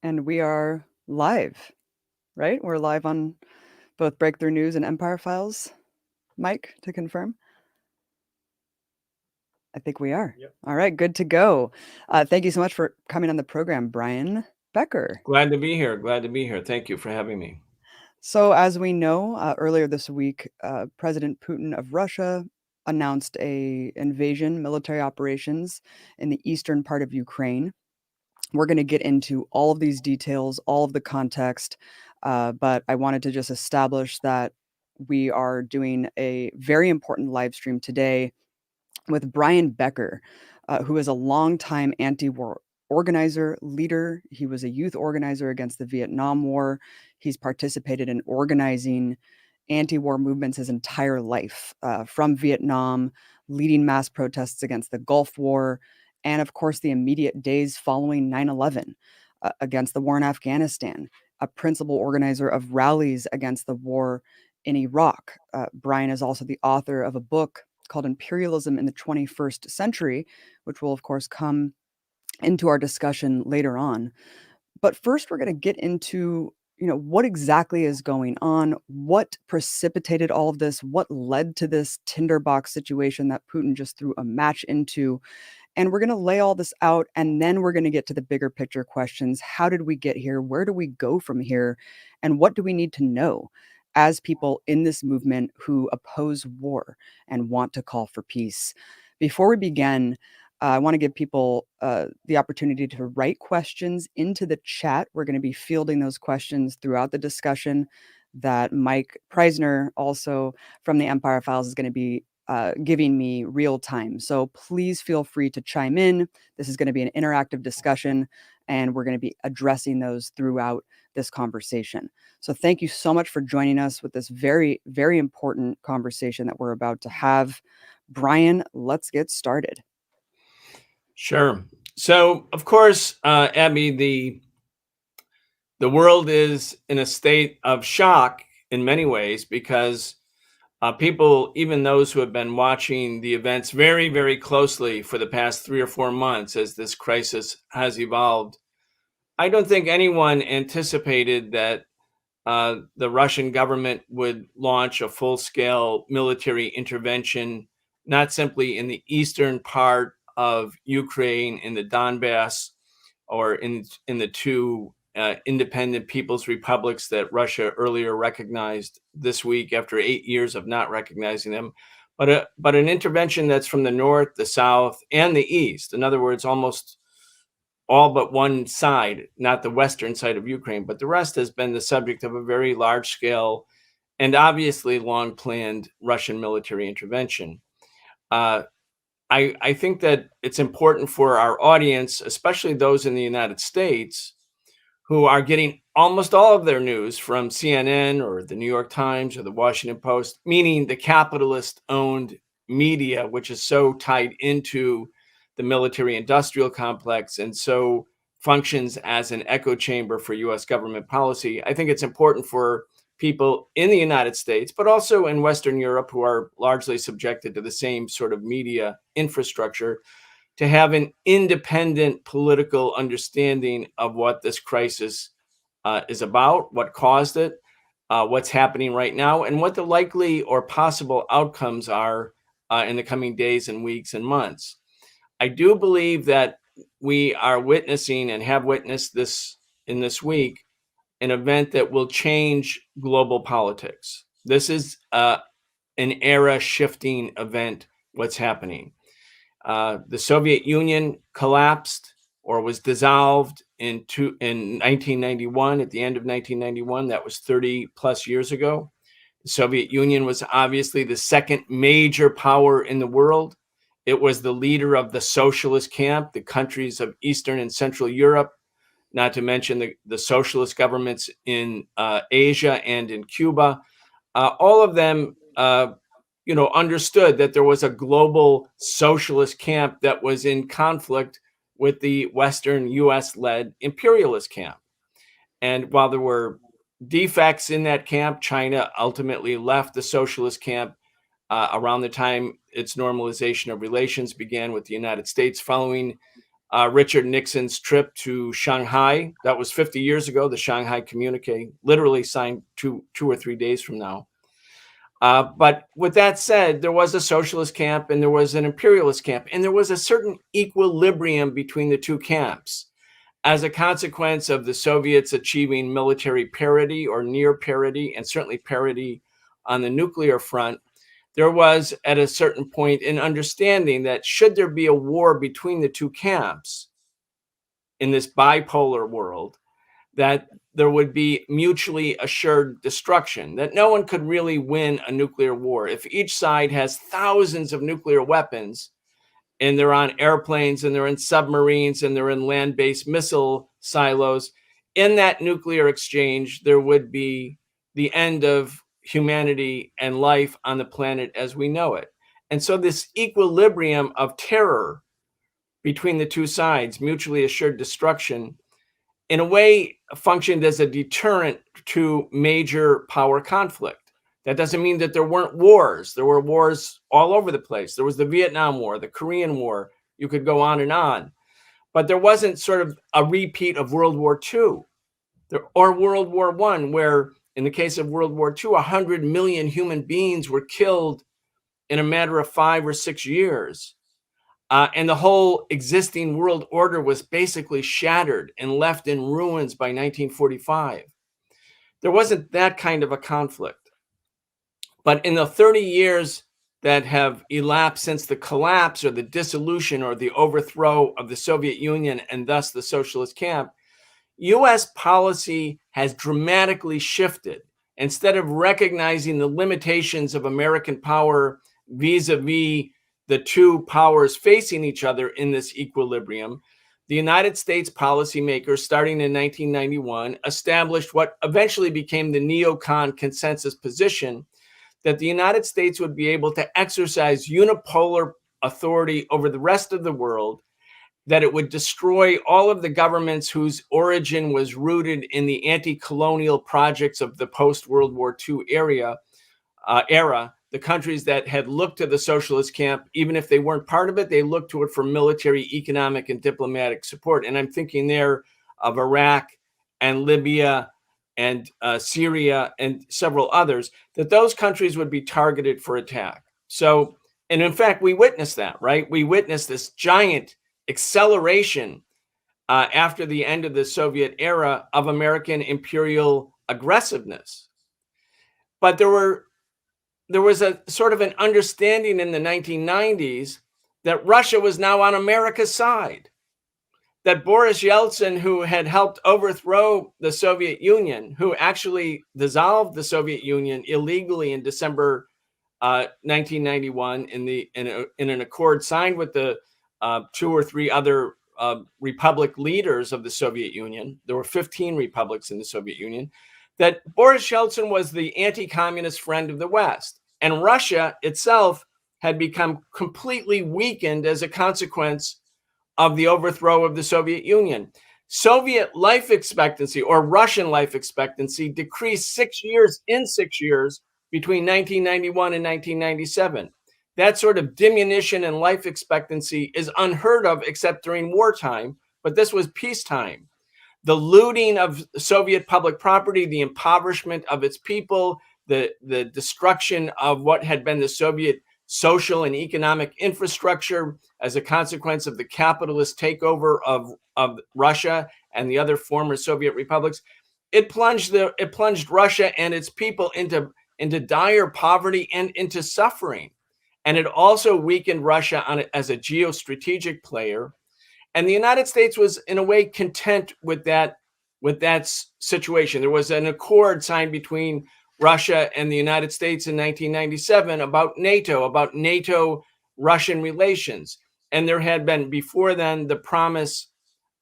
and we are live, right? We're live on both Breakthrough News and Empire Files. Mike, to confirm? I think we are. Yep. All right, good to go. Thank you so much for coming on the program, Brian Becker. Glad to be here. Glad to be here. Thank you for having me. So, as we know, earlier this week, President Putin of Russia announced a invasion, military operations in the eastern part of Ukraine. We're going to get into all of these details, all of the context, but I wanted to just establish that we are doing a very important live stream today with Brian Becker, who is a longtime anti-war organizer, leader. He was a youth organizer against the Vietnam War. He's participated in organizing anti-war movements his entire life, from Vietnam, leading mass protests against the Gulf War, and of course, the immediate days following 9/11, against the war in Afghanistan, a principal organizer of rallies against the war in Iraq. Brian is also the author of a book called Imperialism in the 21st Century, which will, of course, come into our discussion later on. But first, we're going to get into what exactly is going on, what precipitated all of this, what led to this tinderbox situation that Putin just threw a match into. And we're going to lay all this out, and then we're going to get to the bigger picture questions. How did we get here? Where do we go from here? And what do we need to know as people in this movement who oppose war and want to call for peace? Before we begin, I want to give people the opportunity to write questions into the chat. We're going to be fielding those questions throughout the discussion that Mike Preisner, also from the Empire Files, is going to be giving me real time. So please feel free to chime in. This is going to be an interactive discussion, and we're going to be addressing those throughout this conversation. So thank you so much for joining us with this very, very important conversation that we're about to have. Brian, let's get started. Sure. So, of course, Abby, the world is in a state of shock in many ways because people, even those who have been watching the events very, very closely for the past 3 or 4 months as this crisis has evolved, I don't think anyone anticipated that the Russian government would launch a full-scale military intervention, not simply in the eastern part of Ukraine, in the Donbass, or in the two independent people's republics that Russia earlier recognized this week after 8 years of not recognizing them, but an intervention that's from the north, the south, and the east. In other words, almost all but one side, not the western side of Ukraine, but the rest has been the subject of a very large scale and obviously long planned Russian military intervention. I think that it's important for our audience, especially those in the United States, who are getting almost all of their news from CNN or the New York Times or the Washington Post, meaning the capitalist-owned media, which is so tied into the military-industrial complex and so functions as an echo chamber for U.S. government policy. I think it's important for people in the United States, but also in Western Europe, who are largely subjected to the same sort of media infrastructure, to have an independent political understanding of what this crisis is about, what caused it, what's happening right now, and what the likely or possible outcomes are in the coming days and weeks and months. I do believe that we are witnessing and have witnessed this in this week, an event that will change global politics. This is an era-shifting event, what's happening. The Soviet Union collapsed or was dissolved in 1991, at the end of 1991. That was 30 plus years ago. The Soviet Union was obviously the second major power in the world. It was the leader of the socialist camp, the countries of Eastern and Central Europe, not to mention the socialist governments in Asia and in Cuba. All of them understood that there was a global socialist camp that was in conflict with the Western US-led imperialist camp. And while there were defects in that camp, China ultimately left the socialist camp around the time its normalization of relations began with the United States following Richard Nixon's trip to Shanghai. That was 50 years ago, the Shanghai Communique, literally signed two or 3 days from now. But with that said, there was a socialist camp and there was an imperialist camp, and there was a certain equilibrium between the two camps as a consequence of the Soviets achieving military parity or near parity, and certainly parity on the nuclear front. There was at a certain point an understanding that should there be a war between the two camps in this bipolar world, that there would be mutually assured destruction, that no one could really win a nuclear war. If each side has thousands of nuclear weapons and they're on airplanes and they're in submarines and they're in land-based missile silos, in that nuclear exchange, there would be the end of humanity and life on the planet as we know it. And so this equilibrium of terror between the two sides, mutually assured destruction, in a way functioned as a deterrent to major power conflict. That doesn't mean that there weren't wars. There were wars all over the place. There was the Vietnam War, the Korean War. You could go on and on. But there wasn't sort of a repeat of World War II or World War I, where in the case of World War II, 100 million human beings were killed in a matter of 5 or 6 years. And the whole existing world order was basically shattered and left in ruins by 1945. There wasn't that kind of a conflict. But in the 30 years that have elapsed since the collapse or the dissolution or the overthrow of the Soviet Union and thus the socialist camp, US policy has dramatically shifted. Instead of recognizing the limitations of American power vis-a-vis the two powers facing each other in this equilibrium, the United States policymakers, starting in 1991, established what eventually became the neocon consensus position that the United States would be able to exercise unipolar authority over the rest of the world, that it would destroy all of the governments whose origin was rooted in the anti-colonial projects of the post-World War II era, the countries that had looked to the socialist camp, even if they weren't part of it, they looked to it for military, economic, and diplomatic support. And I'm thinking there of Iraq and Libya and Syria and several others, that those countries would be targeted for attack. So, and in fact, we witnessed that, right? We witnessed this giant acceleration after the end of the Soviet era of American imperial aggressiveness. But there was a sort of an understanding in the 1990s that Russia was now on America's side, that Boris Yeltsin, who had helped overthrow the Soviet Union, who actually dissolved the Soviet Union illegally in December 1991 in an accord signed with the 2 or 3 other republic leaders of the Soviet Union. There were 15 republics in the Soviet Union. That Boris Yeltsin was the anti-communist friend of the West. And Russia itself had become completely weakened as a consequence of the overthrow of the Soviet Union. Soviet life expectancy, or Russian life expectancy, decreased 6 years between 1991 and 1997. That sort of diminution in life expectancy is unheard of except during wartime, but this was peacetime. The looting of Soviet public property, the impoverishment of its people, the destruction of what had been the Soviet social and economic infrastructure as a consequence of the capitalist takeover of Russia and the other former Soviet republics, it plunged Russia and its people into dire poverty and into suffering. And it also weakened Russia as a geostrategic player. And the United States was, in a way, content with that situation. There was an accord signed between Russia and the United States in 1997 about NATO-Russian relations. And there had been before then the promise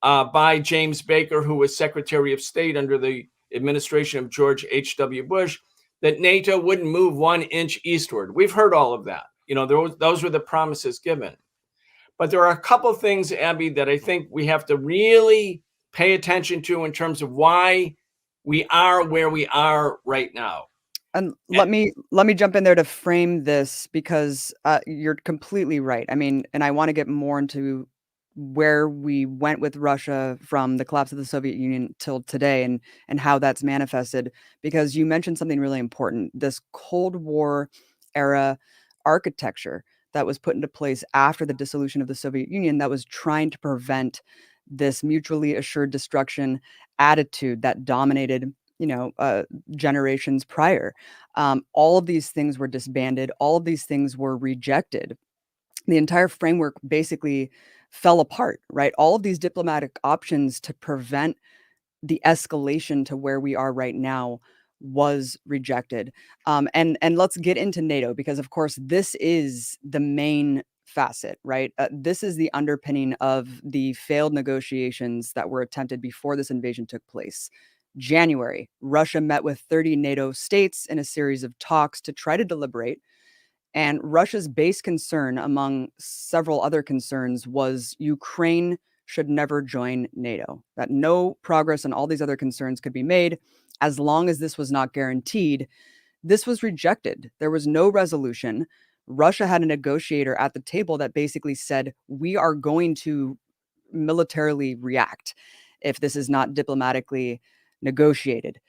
by James Baker, who was Secretary of State under the administration of George H.W. Bush, that NATO wouldn't move 1 inch eastward. We've heard all of that. Those were the promises given. But there are a couple of things, Abby, that I think we have to really pay attention to in terms of why we are where we are right now. And let me jump in there to frame this, because you're completely right. I mean, and I want to get more into where we went with Russia from the collapse of the Soviet Union till today, and how that's manifested. Because you mentioned something really important, this Cold War era architecture that was put into place after the dissolution of the Soviet Union that was trying to prevent this mutually assured destruction attitude that dominated, generations prior. All of these things were disbanded. All of these things were rejected. The entire framework basically fell apart, right? All of these diplomatic options to prevent the escalation to where we are right now was rejected. And let's get into NATO, because of course this is the main facet, right? This is the underpinning of the failed negotiations that were attempted before this invasion took place. January, Russia met with 30 NATO states in a series of talks to try to deliberate. And Russia's base concern, among several other concerns, was Ukraine should never join NATO, that no progress on all these other concerns could be made as long as this was not guaranteed. This was rejected. There was no resolution. Russia had a negotiator at the table that basically said, we are going to militarily react if this is not diplomatically negotiated.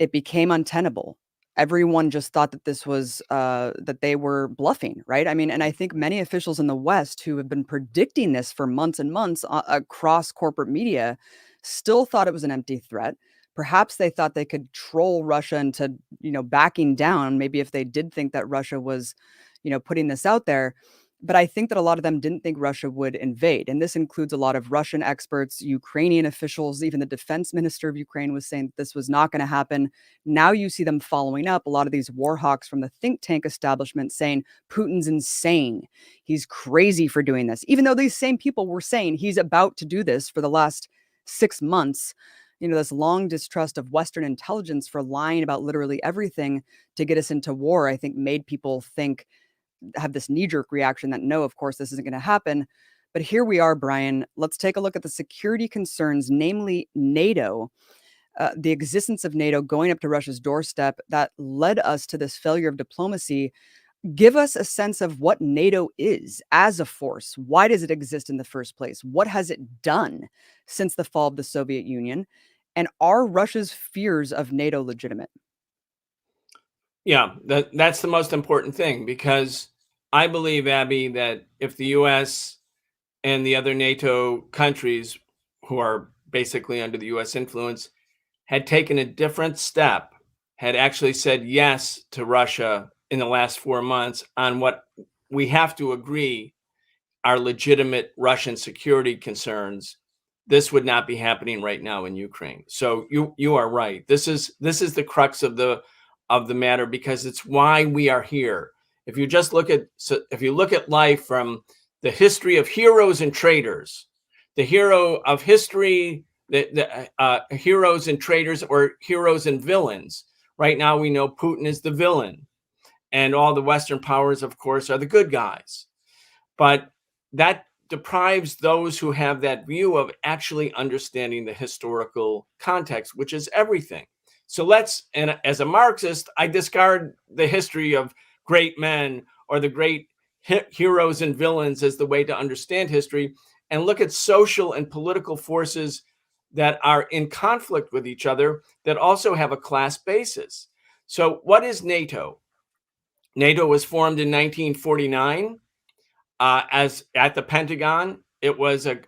It became untenable. Everyone just thought that this was that they were bluffing, right? I mean, and I think many officials in the West who have been predicting this for months and months across corporate media still thought it was an empty threat. Perhaps they thought they could troll Russia into, backing down, maybe if they did think that Russia was, putting this out there. But I think that a lot of them didn't think Russia would invade. And this includes a lot of Russian experts, Ukrainian officials. Even the defense minister of Ukraine was saying this was not going to happen. Now you see them following up, a lot of these war hawks from the think tank establishment saying Putin's insane. He's crazy for doing this, even though these same people were saying he's about to do this for the last 6 months. This long distrust of Western intelligence for lying about literally everything to get us into war, I think made people have this knee-jerk reaction that no, of course, this isn't going to happen. But here we are, Brian. Let's take a look at the security concerns, namely NATO, the existence of NATO going up to Russia's doorstep that led us to this failure of diplomacy. Give us a sense of what NATO is as a force. Why does it exist in the first place? What has it done since the fall of the Soviet Union? And are Russia's fears of NATO legitimate? Yeah, that's the most important thing, because I believe, Abby, that if the US and the other NATO countries who are basically under the US influence had taken a different step, had actually said yes to Russia in the last 4 months on what we have to agree are legitimate Russian security concerns, this would not be happening right now in Ukraine. So you are right. This is the crux of the matter, because it's why we are here. If you look at life from the history of heroes and traitors, the hero of history, the heroes and traitors, or heroes and villains. Right now, we know Putin is the villain, and all the Western powers, of course, are the good guys. But that deprives those who have that view of actually understanding the historical context, which is everything. So and as a Marxist, I discard the history of great men or the great heroes and villains as the way to understand history, and look at social and political forces that are in conflict with each other that also have a class basis. So what is NATO? NATO was formed in 1949 as at the Pentagon. It was a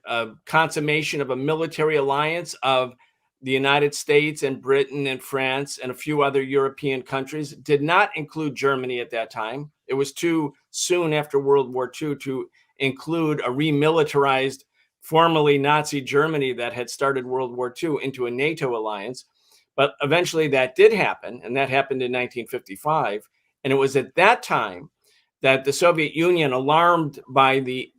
consummation of a military alliance of the United States and Britain and France and a few other European countries. It did not include Germany at that time. It was too soon after World War II to include a remilitarized, formerly Nazi Germany that had started World War II into a NATO alliance. But eventually that did happen, and that happened in 1955. And it was at that time that the Soviet Union, alarmed by the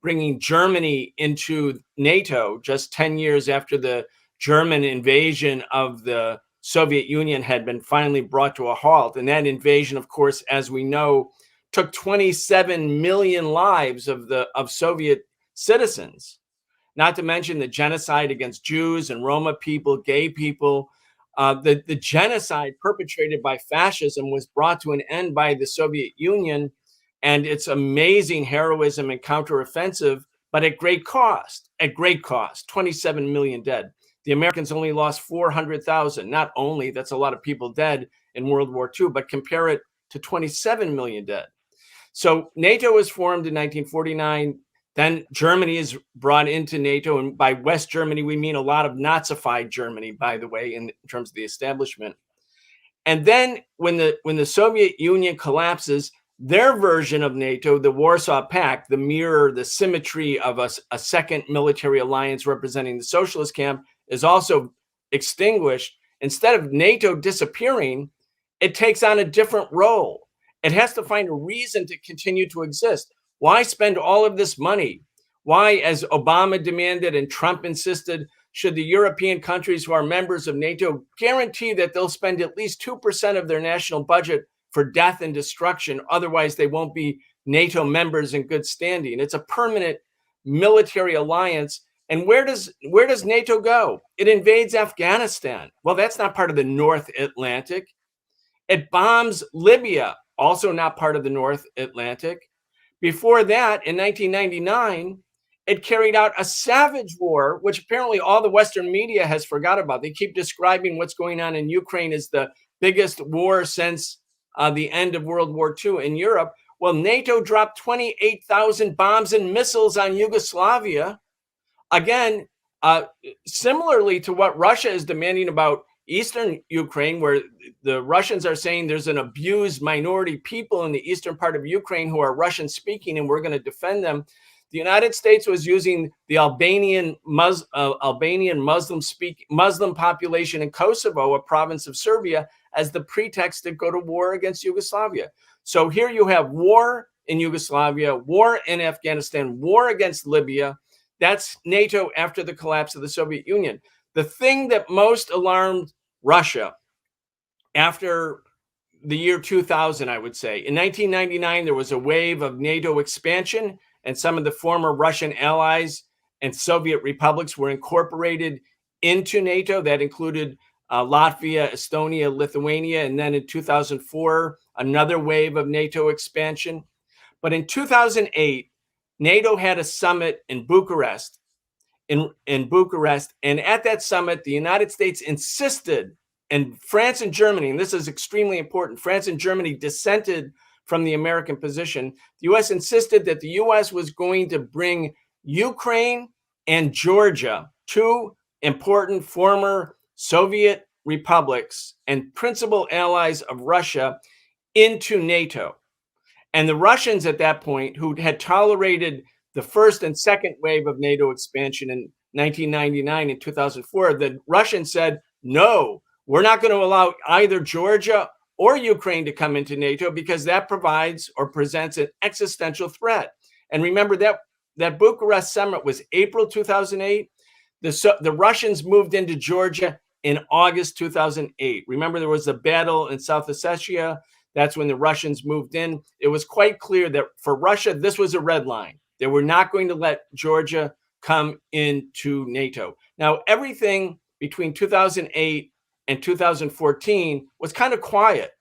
bringing Germany into NATO just 10 years after the German invasion of the Soviet Union had been finally brought to a halt. And that invasion, of course, as we know, took 27 million lives of Soviet citizens, not to mention the genocide against Jews and Roma people, gay people. The genocide perpetrated by fascism was brought to an end by the Soviet Union and its amazing heroism and counteroffensive but at great cost, 27 million dead. The Americans only lost 400,000. Not only, that's a lot of people dead in World War II, but compare it to 27 million dead. So NATO was formed in 1949. Then Germany is brought into NATO. And by West Germany, we mean a lot of Nazified Germany, by the way, in terms of the establishment. And then when the Soviet Union collapses, their version of NATO, the Warsaw Pact, the mirror, the symmetry of a second military alliance representing the socialist camp, is also extinguished. Instead of NATO disappearing, it takes on a different role. It has to find a reason to continue to exist. Why spend all of this money? Why, as Obama demanded and Trump insisted, should the European countries who are members of NATO guarantee that they'll spend at least 2% of their national budget for death and destruction? Otherwise, they won't be NATO members in good standing. It's a permanent military alliance. And where does NATO go? It invades Afghanistan. Well, that's not part of the North Atlantic. It bombs Libya, also not part of the North Atlantic. Before that, in 1999, it carried out a savage war, which apparently all the Western media has forgot about. They keep describing what's going on in Ukraine as the biggest war since the end of World War II in Europe. Well, NATO dropped 28,000 bombs and missiles on Yugoslavia. Again, similarly to what Russia is demanding about Eastern Ukraine, where the Russians are saying there's an abused minority people in the eastern part of Ukraine who are Russian speaking, and we're going to defend them. The United States was using the Albanian Muslim population in Kosovo, a province of Serbia, as the pretext to go to war against Yugoslavia. So here you have war in Yugoslavia, war in Afghanistan, war against Libya. That's NATO after the collapse of the Soviet Union. The thing that most alarmed Russia after the year 2000, I would say, in 1999, there was a wave of NATO expansion, and some of the former Russian allies and Soviet republics were incorporated into NATO. That included Latvia, Estonia, Lithuania, and then in 2004, another wave of NATO expansion. But in 2008, NATO had a summit in Bucharest, in Bucharest, and at that summit, the United States insisted, and France and Germany, and this is extremely important, France and Germany dissented from the American position. The U.S. insisted that the U.S. was going to bring Ukraine and Georgia, two important former Soviet republics and principal allies of Russia, into NATO. And the Russians at that point, who had tolerated the first and second wave of NATO expansion in 1999 and 2004, the Russians said, no, we're not going to allow either Georgia or Ukraine to come into NATO because that provides or presents an existential threat. And remember that Bucharest summit was April 2008. The Russians moved into Georgia in August 2008. Remember, there was a battle in South Ossetia. That's when the Russians moved in. It was quite clear that for Russia, this was a red line. They were not going to let Georgia come into NATO. Now, everything between 2008 and 2014 was kind of quiet.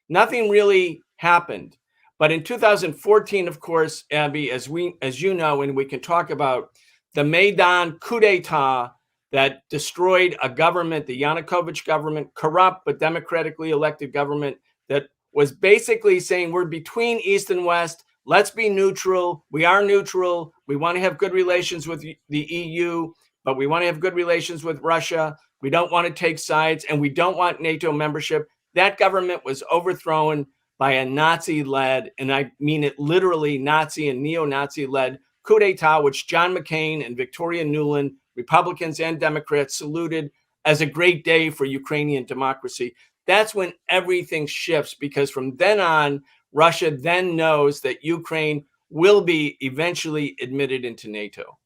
Nothing really happened. But in 2014, of course, Abby, as you know, and we can talk about, the Maidan coup d'etat that destroyed a government, the Yanukovych government, corrupt but democratically elected government that was basically saying we're between East and West. Let's be neutral. We are neutral. We want to have good relations with the EU, but we want to have good relations with Russia. We don't want to take sides, and we don't want NATO membership. That government was overthrown by a Nazi-led, and I mean it literally, Nazi and neo-Nazi-led coup d'etat, which John McCain and Victoria Nuland, Republicans and Democrats, saluted as a great day for Ukrainian democracy. That's when everything shifts, because from then on, Russia then knows that Ukraine will be eventually admitted into NATO.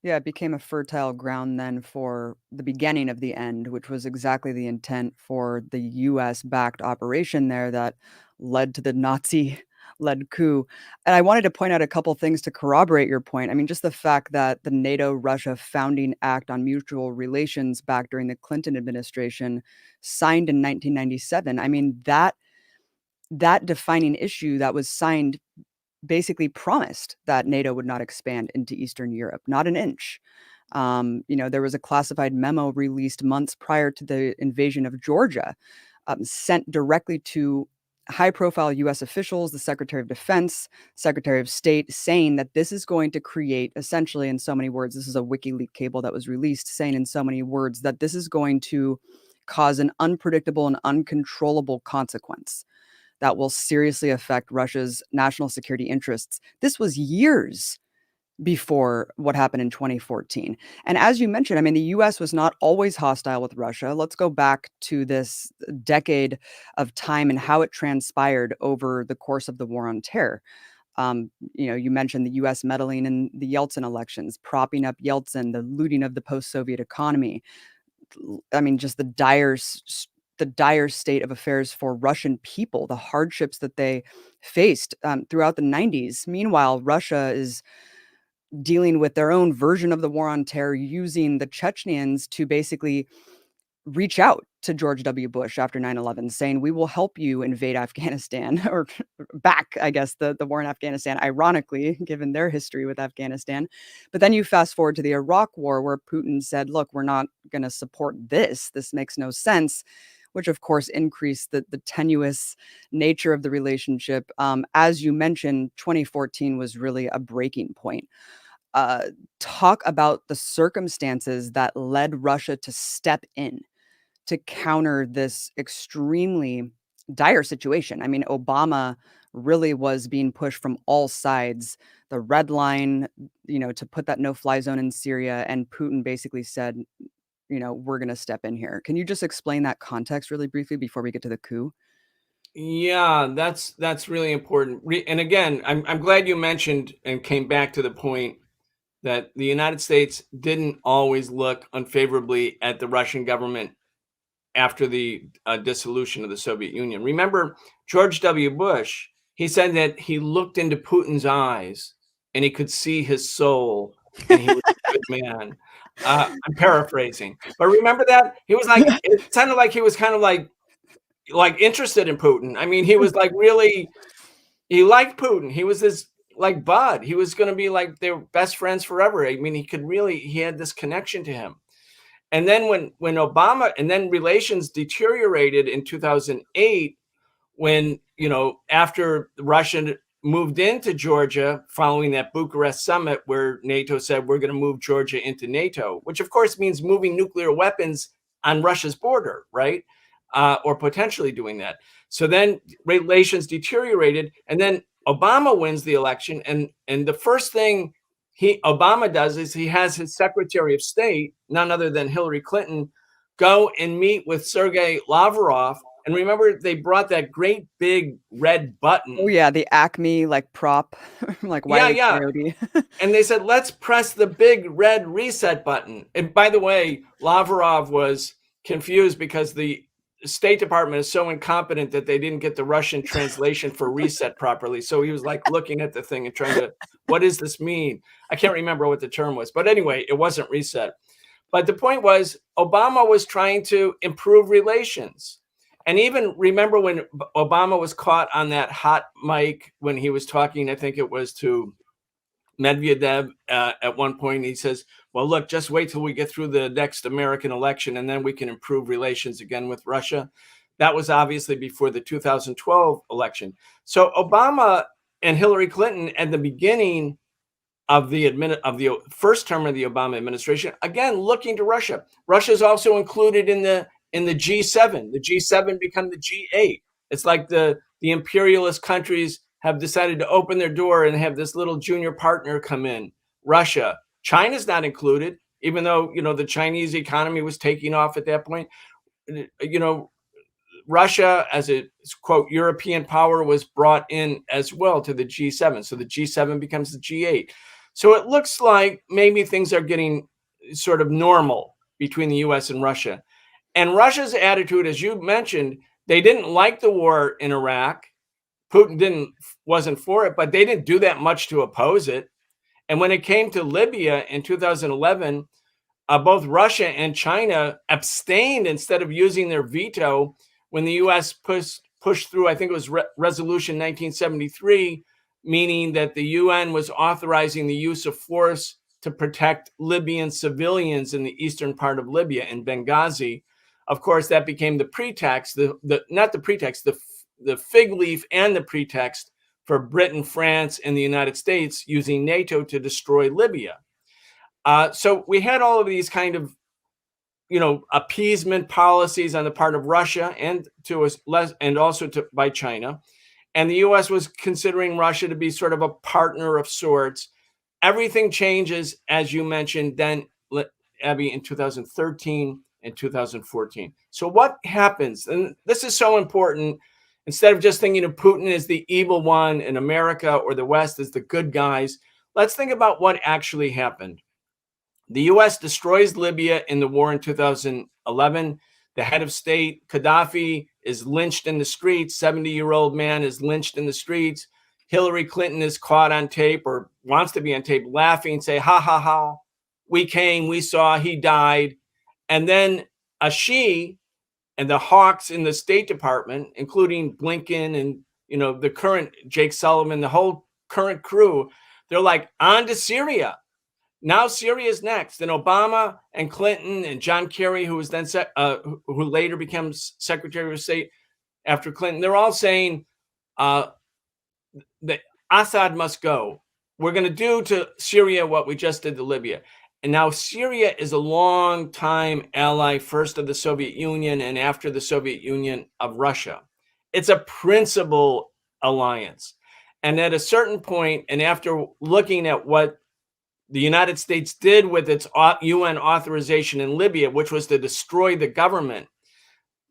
Yeah, it became a fertile ground then for the beginning of the end, which was exactly the intent for the US-backed operation there that led to the Nazi-led coup. And I wanted to point out a couple things to corroborate your point. I mean, just the fact that the NATO-Russia Founding Act on Mutual Relations back during the Clinton administration, signed in 1997. I mean, that defining issue that was signed basically promised that NATO would not expand into Eastern Europe, not an inch. There was a classified memo released months prior to the invasion of Georgia, sent directly to high-profile U.S. officials, the Secretary of Defense, Secretary of State, saying that this is going to create, essentially in so many words, this is a WikiLeaks cable that was released, saying in so many words that this is going to cause an unpredictable and uncontrollable consequence that will seriously affect Russia's national security interests. This was years before what happened in 2014. And as you mentioned, I mean, the US was not always hostile with Russia. Let's go back to this decade of time and how it transpired over the course of the war on terror. You mentioned the US meddling in the Yeltsin elections, propping up Yeltsin, the looting of the post-Soviet economy. I mean, just the dire state of affairs for Russian people, the hardships that they faced throughout the 90s. Meanwhile, Russia is dealing with their own version of the war on terror, using the Chechens to basically reach out to George W. Bush after 9/11, saying, we will help you invade Afghanistan, or back, I guess, the war in Afghanistan, ironically, given their history with Afghanistan. But then you fast forward to the Iraq war, where Putin said, look, we're not going to support this. This makes no sense, which of course increased the tenuous nature of the relationship. As you mentioned, 2014 was really a breaking point. Talk about the circumstances that led Russia to step in to counter this extremely dire situation. I mean, Obama really was being pushed from all sides. The red line, to put that no-fly zone in Syria, and Putin basically said, we're going to step in here. Can you just explain that context really briefly before we get to the coup? Yeah, that's really important. And again, I'm glad you mentioned and came back to the point that the United States didn't always look unfavorably at the Russian government after the dissolution of the Soviet Union. Remember, George W. Bush, he said that he looked into Putin's eyes and he could see his soul, and he was a good man. I'm paraphrasing, but remember that? He was like, it sounded like he was kind of like interested in Putin. I mean, he was like really, he liked Putin. He was this like bud. He was going to be like their best friends forever. I mean, he had this connection to him. And then when Obama, and then relations deteriorated in 2008, when, after Russia moved into Georgia following that Bucharest summit where NATO said, we're going to move Georgia into NATO, which of course means moving nuclear weapons on Russia's border, right? Or potentially doing that. So then relations deteriorated, and then Obama wins the election, and the first thing Obama does is he has his Secretary of State, none other than Hillary Clinton, go and meet with Sergei Lavrov. And remember, they brought that great big red button. Oh yeah, the Acme prop, Coyote. And they said, let's press the big red reset button. And by the way, Lavrov was confused because the State Department is so incompetent that they didn't get the Russian translation for reset properly. So he was looking at the thing and trying to, what does this mean? I can't remember what the term was, but anyway, it wasn't reset. But the point was, Obama was trying to improve relations. And even remember when Obama was caught on that hot mic when he was talking, I think it was to Medvedev at one point, he says, well, look, just wait till we get through the next American election and then we can improve relations again with Russia. That was obviously before the 2012 election. So Obama and Hillary Clinton at the beginning of the first term of the Obama administration, again, looking to Russia. Russia is also included in the G7. The G7 become the G8. It's like the imperialist countries have decided to open their door and have this little junior partner come in, Russia. China's not included, even though, the Chinese economy was taking off at that point. Russia, as a, quote, European power, was brought in as well to the G7. So the G7 becomes the G8. So it looks like maybe things are getting sort of normal between the US and Russia. And Russia's attitude, as you mentioned, they didn't like the war in Iraq. Putin wasn't for it, but they didn't do that much to oppose it. And when it came to Libya in 2011, both Russia and China abstained instead of using their veto when the U.S. pushed through, I think it was Resolution 1973, meaning that the UN was authorizing the use of force to protect Libyan civilians in the eastern part of Libya in Benghazi. Of course, that became the pretext, the fig leaf and the pretext for Britain, France, and the United States using NATO to destroy Libya. So we had all of these kind of, appeasement policies on the part of Russia and also by China. And the U.S. was considering Russia to be sort of a partner of sorts. Everything changes, as you mentioned, then, Abby, in 2013 and 2014. So what happens? And this is so important. Instead of just thinking of Putin as the evil one and America or the West as the good guys, let's think about what actually happened. The U.S. destroys Libya in the war in 2011. The head of state, Gaddafi, is lynched in the streets. 70-year-old man is lynched in the streets. Hillary Clinton is caught on tape, or wants to be on tape, laughing, say, ha, ha, ha, we came, we saw, he died. And then she and the hawks in the State Department, including Blinken and, the current Jake Sullivan, the whole current crew, they're like, on to Syria. Now Syria is next. And Obama and Clinton and John Kerry, who was then who later becomes Secretary of State after Clinton, they're all saying that Assad must go. We're going to do to Syria what we just did to Libya. And now Syria is a long time ally, first of the Soviet Union and after the Soviet Union of Russia. It's a principal alliance. And at a certain point, and after looking at what the United States did with its UN authorization in Libya, which was to destroy the government,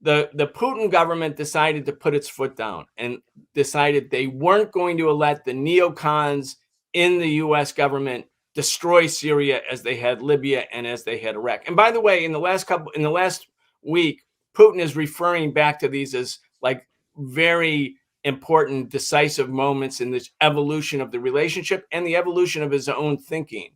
the Putin government decided to put its foot down and decided they weren't going to let the neocons in the U.S. government destroy Syria as they had Libya and as they had Iraq. And by the way, in the last week, Putin is referring back to these as like very important, decisive moments in this evolution of the relationship and the evolution of his own thinking.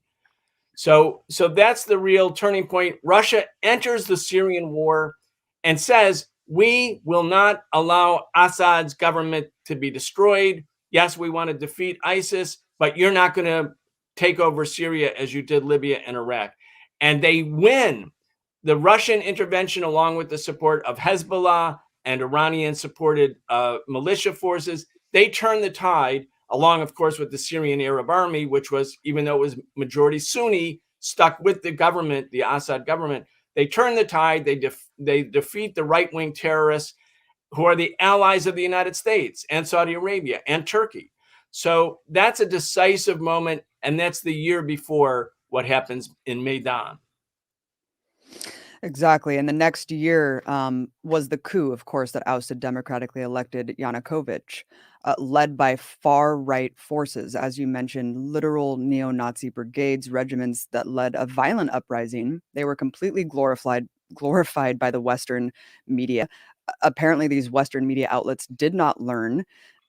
So that's the real turning point. Russia enters the Syrian war and says, we will not allow Assad's government to be destroyed. Yes, we want to defeat ISIS, but you're not going to take over Syria as you did Libya and Iraq. And they win. The Russian intervention, along with the support of Hezbollah and Iranian-supported militia forces, they turn the tide, along, of course, with the Syrian Arab Army, which was, even though it was majority Sunni, stuck with the government, the Assad government. They turn the tide. They defeat the right-wing terrorists who are the allies of the United States and Saudi Arabia and Turkey. So that's a decisive moment, and that's the year before what happens in Maidan. Exactly. And the next year was the coup, of course, that ousted democratically elected Yanukovych, led by far-right forces, as you mentioned, literal neo-Nazi brigades, regiments that led a violent uprising. They were completely glorified by the Western media. Apparently, these Western media outlets did not learn.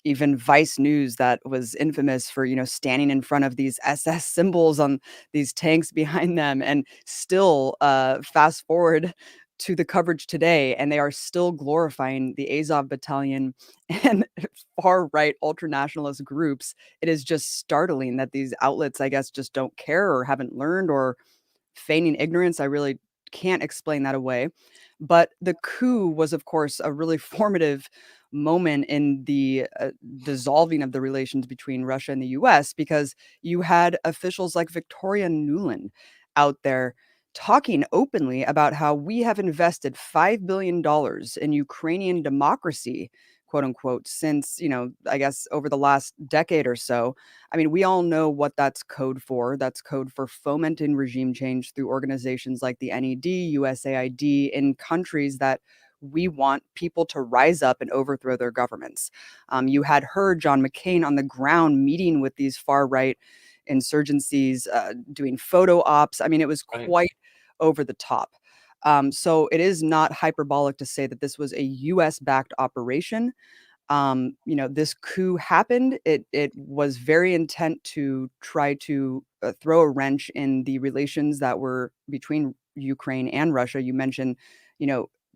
Even Vice News, that was infamous for, standing in front of these SS symbols on these tanks behind them, and still fast forward to the coverage today, and they are still glorifying the Azov battalion and far-right ultranationalist groups. It is just startling that these outlets, I guess, just don't care or haven't learned, or feigning ignorance. I really can't explain that away. But the coup was, of course, a really formative moment in the dissolving of the relations between Russia and the US, because you had officials like Victoria Nuland out there talking openly about how we have invested $5 billion in Ukrainian democracy, quote unquote, since, I guess over the last decade or so. I mean, we all know what that's code for. That's code for fomenting regime change through organizations like the NED, USAID, in countries that we want people to rise up and overthrow their governments. You had John McCain, on the ground meeting with these far-right insurgencies, doing photo ops. I mean, it was quite over the top. So it is not hyperbolic to say that this was a US-backed operation. This coup happened. It was very intent to try to throw a wrench in the relations that were between Ukraine and Russia. You mentioned,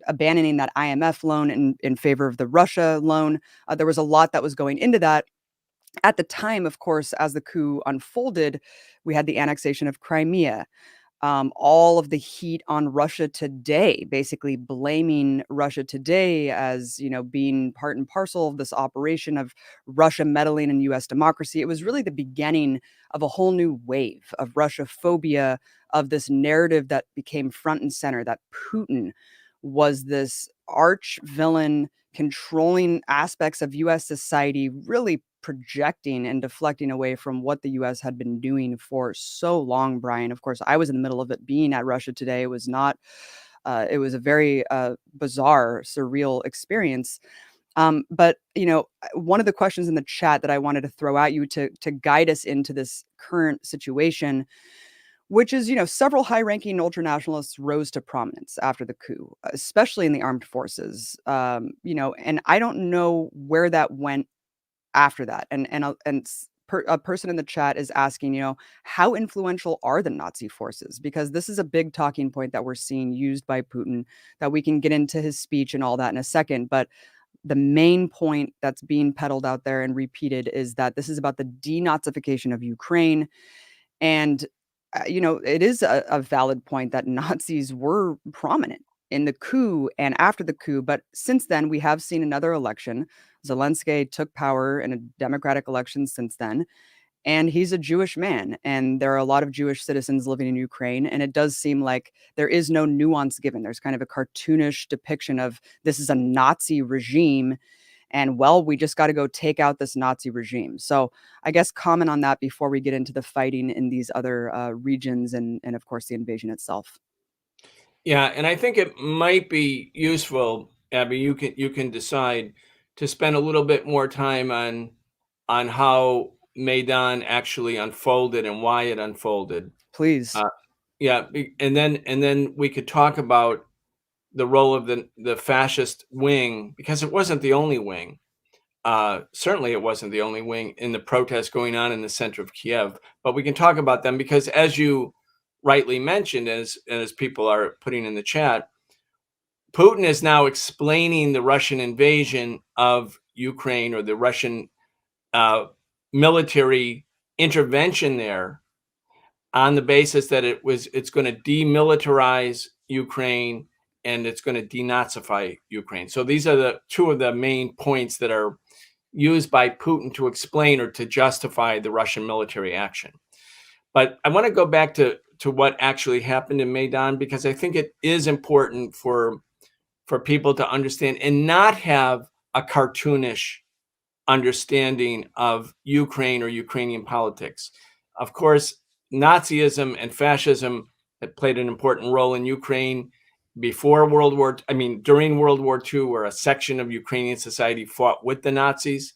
abandoning that IMF loan in favor of the Russia loan. There was a lot that was going into that. At the time, of course, as the coup unfolded, we had the annexation of Crimea, all of the heat on Russia Today, basically blaming Russia Today as, being part and parcel of this operation of Russia meddling in US democracy. It was really the beginning of a whole new wave of Russia phobia, of this narrative that became front and center, that Putin was this arch villain controlling aspects of US society, really projecting and deflecting away from what the US had been doing for so long, Brian. Of course, I was in the middle of it being at Russia Today. It was not, it was a very bizarre, surreal experience. But one of the questions in the chat that I wanted to throw at you to guide us into this current situation, which is, several high-ranking ultranationalists rose to prominence after the coup, especially in the armed forces. And I don't know where that went after that. A person in the chat is asking, how influential are the Nazi forces? Because this is a big talking point that we're seeing used by Putin, that we can get into his speech and all that in a second. But the main point that's being peddled out there and repeated is that this is about the denazification of Ukraine. And, it is a valid point that Nazis were prominent in the coup and after the coup. But since then, we have seen another election. Zelensky took power in a democratic election since then, and he's a Jewish man. And there are a lot of Jewish citizens living in Ukraine. And it does seem like there is no nuance given. There's kind of a cartoonish depiction of this is a Nazi regime. And well, we just got to go take out this Nazi regime. So I guess comment on that before we get into the fighting in these other regions and of course, the invasion itself. Yeah, and I think it might be useful, Abby. You can decide to spend a little bit more time on how Maidan actually unfolded and why it unfolded. Please. Yeah, and then we could talk about the role of the fascist wing, because it wasn't the only wing. Certainly, it wasn't the only wing in the protests going on in the center of Kiev. But we can talk about them because, as you rightly mentioned, as people are putting in the chat, Putin is now explaining the Russian invasion of Ukraine, or the Russian military intervention there, on the basis that it's going to demilitarize Ukraine and it's going to denazify Ukraine. So these are the two of the main points that are used by Putin to explain or to justify the Russian military action. But I want to go back to what actually happened in Maidan, because I think it is important for people to understand and not have a cartoonish understanding of Ukraine or Ukrainian politics. Of course, Nazism and fascism had played an important role in Ukraine during World War II, where a section of Ukrainian society fought with the Nazis.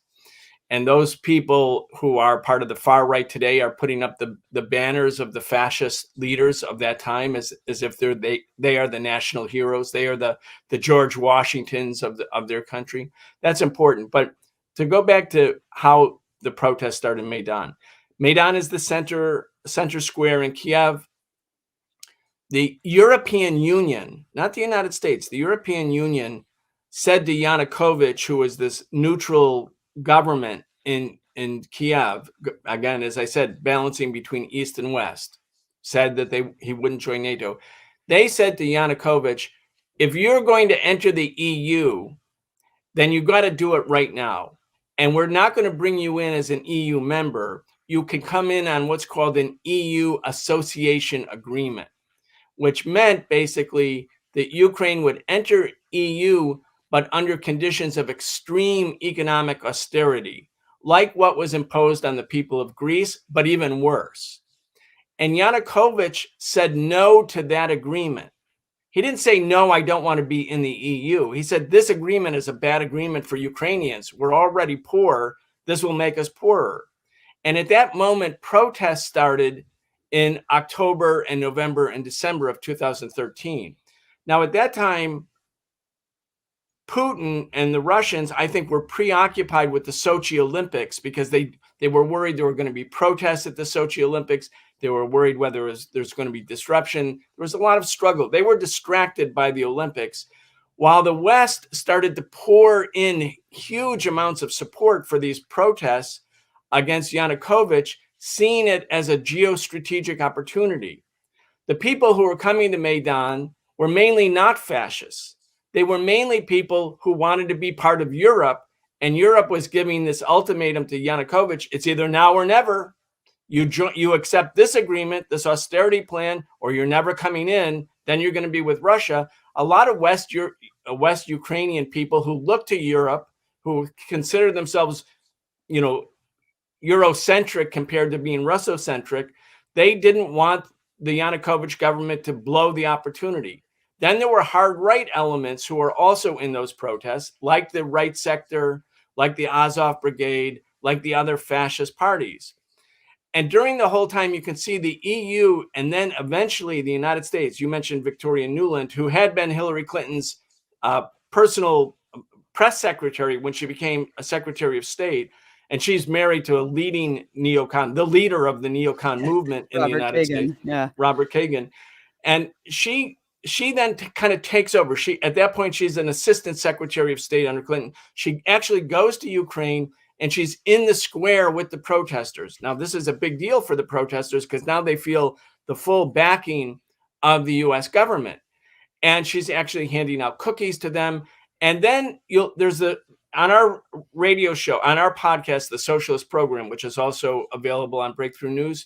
And those people who are part of the far right today are putting up the banners of the fascist leaders of that time as if they are the national heroes. They are the George Washingtons of their country. That's important. But to go back to how the protest started in Maidan. Maidan is the center square in Kiev. The European Union, not the United States, the European Union said to Yanukovych, who was this neutral government in Kiev, again, as I said, balancing between East and West, said that he wouldn't join NATO. They said to Yanukovych, if you're going to enter the EU, then you got to do it right now. And we're not going to bring you in as an EU member. You can come in on what's called an EU association agreement, which meant basically that Ukraine would enter EU, but under conditions of extreme economic austerity, like what was imposed on the people of Greece, but even worse. And Yanukovych said no to that agreement. He didn't say, no, I don't want to be in the EU. He said, this agreement is a bad agreement for Ukrainians. We're already poor. This will make us poorer. And at that moment, protests started in October and November and December of 2013. Now, at that time, Putin and the Russians, I think, were preoccupied with the Sochi Olympics, because they were worried there were going to be protests at the Sochi Olympics. They were worried whether there's going to be disruption. There was a lot of struggle. They were distracted by the Olympics, while the West started to pour in huge amounts of support for these protests against Yanukovych, seeing it as a geostrategic opportunity. The people who were coming to Maidan were mainly not fascists. They were mainly people who wanted to be part of Europe, and Europe was giving this ultimatum to Yanukovych: it's either now or never. You accept this agreement, this austerity plan, or you're never coming in. Then you're going to be with Russia. A lot of West Ukrainian people who look to Europe, who consider themselves, Eurocentric compared to being Russocentric, they didn't want the Yanukovych government to blow the opportunity. Then there were hard right elements who were also in those protests, like the right sector, like the Azov Brigade, like the other fascist parties. And during the whole time, you can see the EU and then eventually the United States. You mentioned Victoria Nuland, who had been Hillary Clinton's personal press secretary when she became a Secretary of State. And she's married to a leading neocon, the leader of the neocon movement in the United States, Robert Kagan. And she then kind of takes over. At that point, she's an assistant Secretary of State under Clinton. She actually goes to Ukraine, and she's in the square with the protesters. Now, this is a big deal for the protesters because now they feel the full backing of the U.S. government. And she's actually handing out cookies to them. And then on our radio show, on our podcast, The Socialist Program, which is also available on Breakthrough News,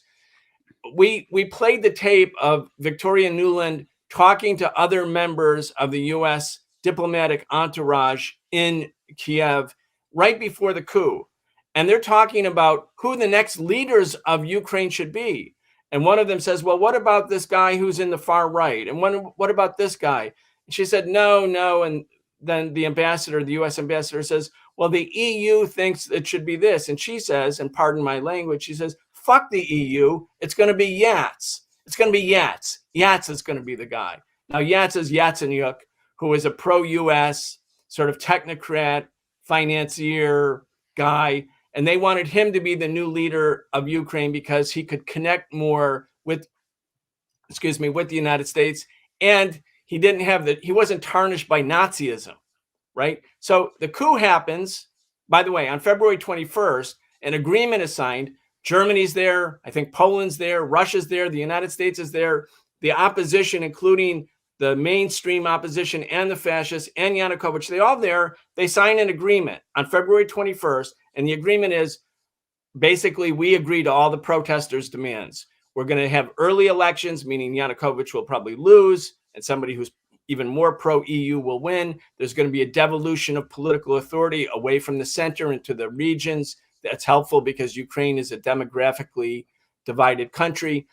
we played the tape of Victoria Nuland talking to other members of the U.S. diplomatic entourage in Kiev right before the coup. And they're talking about who the next leaders of Ukraine should be. And one of them says, well, what about this guy who's in the far right? And what about this guy? And she said, no. And then the U.S. ambassador says, well, the EU thinks it should be this. And she says, and pardon my language, she says, fuck the EU. It's going to be Yats. It's going to be Yats. Yats is going to be the guy. Now, Yats is Yatsenyuk, who is a pro-U.S. sort of technocrat, financier guy. And they wanted him to be the new leader of Ukraine because he could connect more with the United States. And he wasn't tarnished by Nazism, right? So the coup happens, by the way, on February 21st, an agreement is signed. Germany's there. I think Poland's there. Russia's there. The United States is there. The opposition, including the mainstream opposition and the fascists and Yanukovych, they all there. They sign an agreement on February 21st. And the agreement is basically we agree to all the protesters' demands. We're going to have early elections, meaning Yanukovych will probably lose and somebody who's even more pro-EU will win. There's going to be a devolution of political authority away from the center into the regions. That's helpful because Ukraine is a demographically divided country.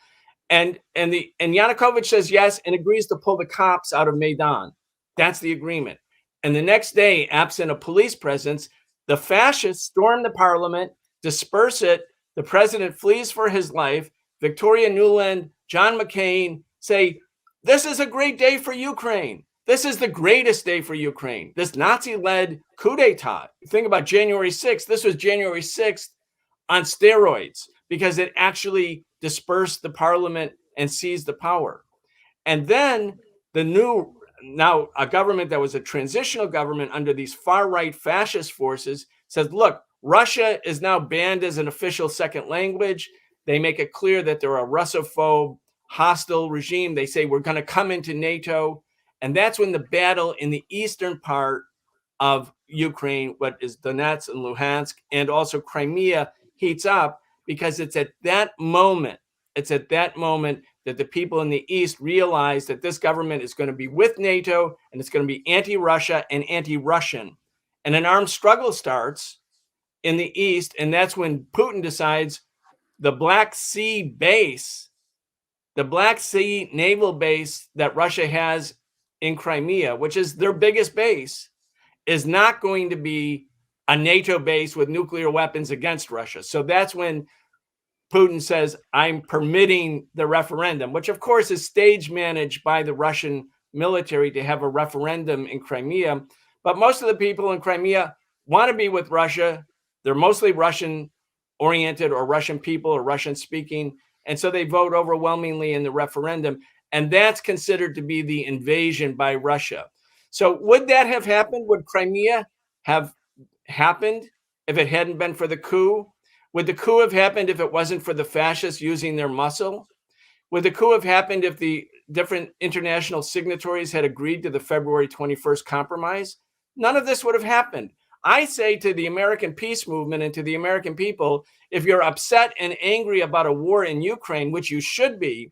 And Yanukovych says yes and agrees to pull the cops out of Maidan. That's the agreement. And the next day, absent a police presence, the fascists storm the parliament, disperse it. The president flees for his life. Victoria Nuland, John McCain say, this is a great day for Ukraine. This is the greatest day for Ukraine. This Nazi-led coup d'etat. Think about January 6th. This was January 6th on steroids because it actually dispersed the parliament and seized the power. And then now a government that was a transitional government under these far-right fascist forces says, look, Russia is now banned as an official second language. They make it clear that they're a Russophobe, hostile regime. They say, we're going to come into NATO. And that's when the battle in the eastern part of Ukraine, what is Donetsk and Luhansk, and also Crimea, heats up, because it's at that moment that the people in the East realize that this government is going to be with NATO and it's going to be anti-Russia and anti-Russian. And an armed struggle starts in the East. And that's when Putin decides the Black Sea naval base that Russia has in Crimea, which is their biggest base, is not going to be a NATO base with nuclear weapons against Russia. So that's when Putin says, I'm permitting the referendum, which of course is stage managed by the Russian military to have a referendum in Crimea. But most of the people in Crimea want to be with Russia. They're mostly Russian oriented or Russian people or Russian speaking. And so they vote overwhelmingly in the referendum. And that's considered to be the invasion by Russia. So would that have happened? Would Crimea have happened if it hadn't been for the coup? Would the coup have happened if it wasn't for the fascists using their muscle? Would the coup have happened if the different international signatories had agreed to the February 21st compromise? None of this would have happened. I say to the American peace movement and to the American people, if you're upset and angry about a war in Ukraine, which you should be,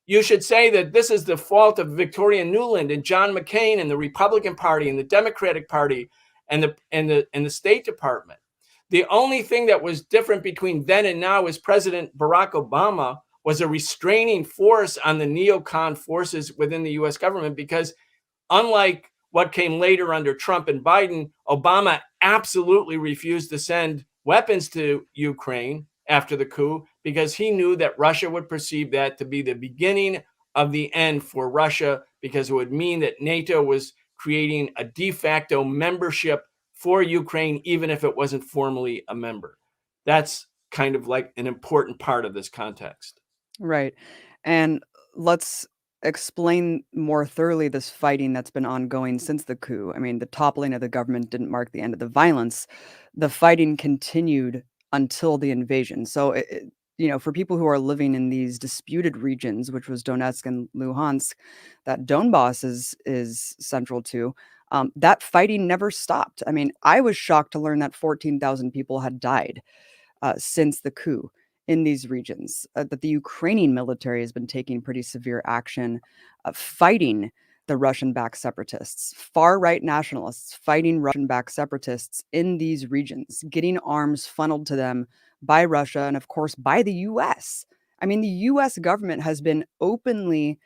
you should say that this is the fault of Victoria Nuland and John McCain and the Republican Party and the Democratic Party and the State Department. The only thing that was different between then and now is President Barack Obama was a restraining force on the neocon forces within the US government, because unlike what came later under Trump and Biden, Obama absolutely refused to send weapons to Ukraine after the coup because he knew that Russia would perceive that to be the beginning of the end for Russia, because it would mean that NATO was creating a de facto membership for Ukraine, even if it wasn't formally a member. That's kind of like an important part of this context. Right. And let's explain more thoroughly this fighting that's been ongoing since the coup. I mean, the toppling of the government didn't mark the end of the violence. The fighting continued until the invasion. So, for people who are living in these disputed regions, which was Donetsk and Luhansk, that Donbass is central to, that fighting never stopped. I mean, I was shocked to learn that 14,000 people had died since the coup in these regions, that the Ukrainian military has been taking pretty severe action, fighting the Russian-backed separatists, far-right nationalists fighting Russian-backed separatists in these regions, getting arms funneled to them by Russia and, of course, by the U.S. I mean, the U.S. government has been openly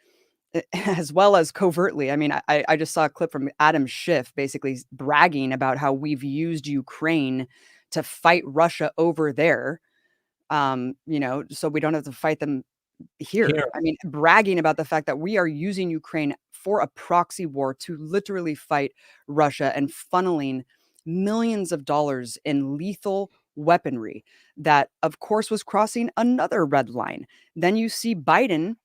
as well as covertly. I mean, I just saw a clip from Adam Schiff basically bragging about how we've used Ukraine to fight Russia over there, so we don't have to fight them here. I mean, bragging about the fact that we are using Ukraine for a proxy war to literally fight Russia and funneling millions of dollars in lethal weaponry that, of course, was crossing another red line. Then you see Biden,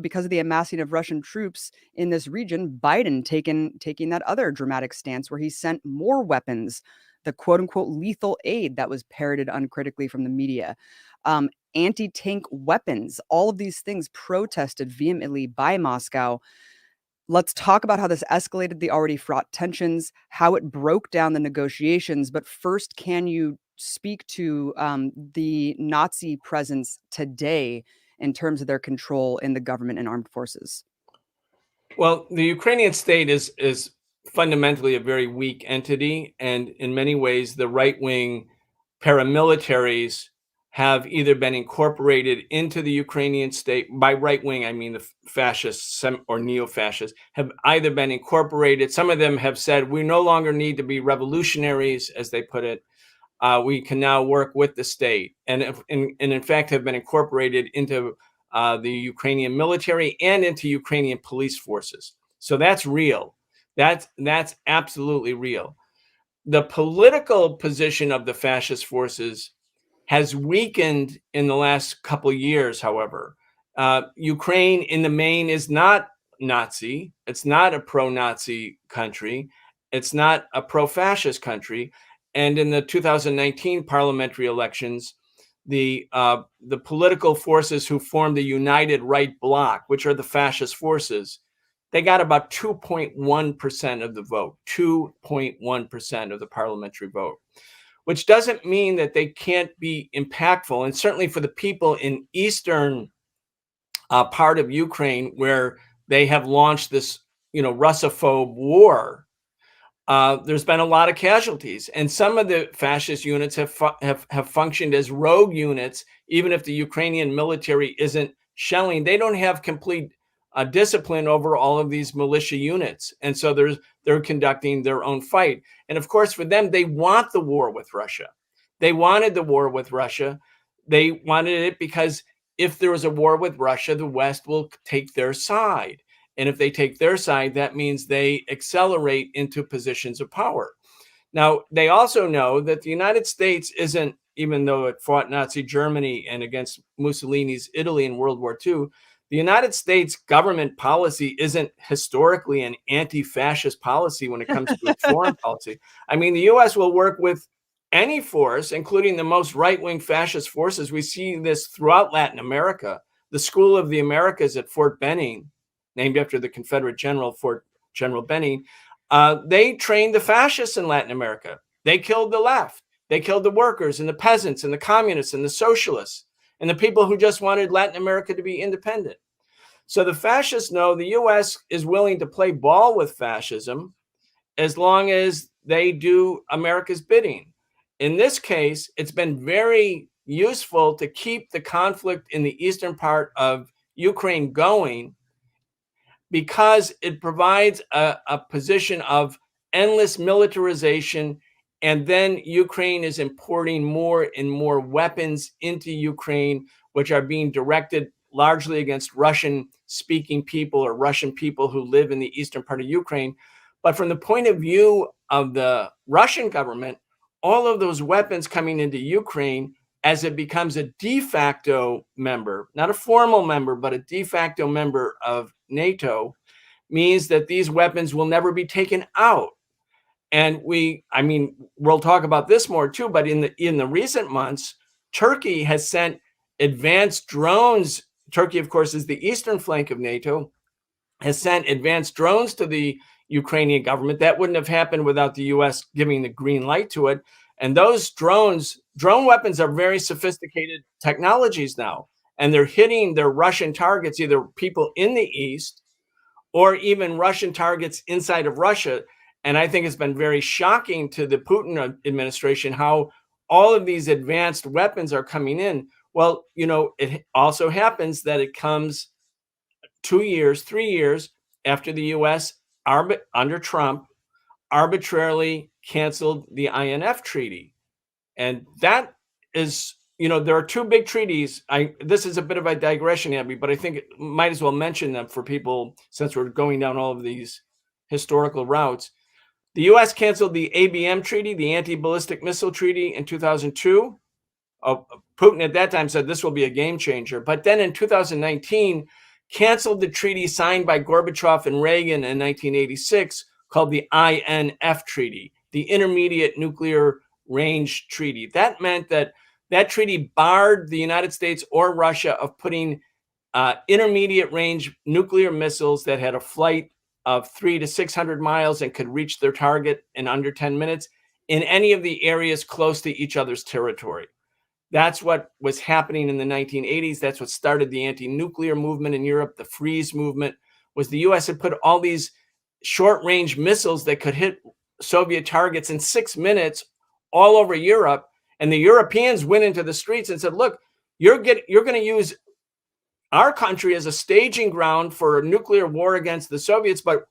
because of the amassing of Russian troops in this region, Biden taking that other dramatic stance where he sent more weapons, the quote unquote lethal aid that was parroted uncritically from the media, anti-tank weapons, all of these things protested vehemently by Moscow. Let's talk about how this escalated the already fraught tensions, how it broke down the negotiations. But first, can you speak to the Nazi presence today in terms of their control in the government and armed forces? Well, the Ukrainian state is fundamentally a very weak entity, and in many ways, the right-wing paramilitaries have either been incorporated into the Ukrainian state. By right wing, I mean the fascists or neo-fascists have either been incorporated. Some of them have said we no longer need to be revolutionaries, as they put it. We can now work with the state, and in fact have been incorporated into the Ukrainian military and into Ukrainian police forces. So that's real. That's absolutely real. The political position of the fascist forces has weakened in the last couple of years, however. Ukraine, in the main, is not Nazi. It's not a pro-Nazi country. It's not a pro-fascist country. And in the 2019 parliamentary elections, the political forces who formed the United Right Bloc, which are the fascist forces, they got about 2.1% of the vote, 2.1% of the parliamentary vote, which doesn't mean that they can't be impactful. And certainly for the people in eastern part of Ukraine, where they have launched this, Russophobe war, there's been a lot of casualties. And some of the fascist units have functioned as rogue units, even if the Ukrainian military isn't shelling. They don't have complete discipline over all of these militia units. And so they're conducting their own fight. And of course, for them, they want the war with Russia. They wanted the war with Russia. They wanted it because if there was a war with Russia, the West will take their side. And if they take their side, that means they accelerate into positions of power. Now, they also know that the United States isn't, even though it fought Nazi Germany and against Mussolini's Italy in World War II, the United States government policy isn't historically an anti-fascist policy when it comes to its foreign policy. I mean, the U.S. will work with any force, including the most right-wing fascist forces. We see this throughout Latin America. The School of the Americas at Fort Benning, named after the Confederate general, Fort General Benning, they trained the fascists in Latin America. They killed the left. They killed the workers and the peasants and the communists and the socialists and the people who just wanted Latin America to be independent. So the fascists know the US is willing to play ball with fascism as long as they do America's bidding. In this case, it's been very useful to keep the conflict in the eastern part of Ukraine going because it provides a position of endless militarization. And then Ukraine is importing more and more weapons into Ukraine, which are being directed largely against Russian-speaking people or Russian people who live in the eastern part of Ukraine. But from the point of view of the Russian government, all of those weapons coming into Ukraine as it becomes a de facto member, not a formal member, but a de facto member of NATO, means that these weapons will never be taken out. And we'll talk about this more too, but in the recent months, Turkey has sent advanced drones. Turkey, of course, is the eastern flank of NATO, has sent advanced drones to the Ukrainian government. That wouldn't have happened without the US giving the green light to it. And those drone weapons are very sophisticated technologies now, and they're hitting their Russian targets, either people in the east or even Russian targets inside of Russia. And I think it's been very shocking to the Putin administration how all of these advanced weapons are coming in. Well, it also happens that it comes 2 years, 3 years after the US under Trump arbitrarily canceled the INF treaty. And that is, there are two big treaties. This is a bit of a digression, Abby, but I think it might as well mention them for people since we're going down all of these historical routes. The US canceled the ABM treaty, the Anti-Ballistic Missile Treaty, in 2002. Putin at that time said this will be a game changer. But then in 2019, canceled the treaty signed by Gorbachev and Reagan in 1986 called the INF Treaty, the Intermediate Nuclear Range Treaty. That meant that treaty barred the United States or Russia of putting intermediate range nuclear missiles that had a flight of 300 to 600 miles and could reach their target in under 10 minutes in any of the areas close to each other's territory. That's what was happening in the 1980s. That's what started the anti-nuclear movement in Europe. The freeze movement was the US had put all these short-range missiles that could hit Soviet targets in 6 minutes all over Europe. And the Europeans went into the streets and said, look, you're going to use our country as a staging ground for a nuclear war against the Soviets, but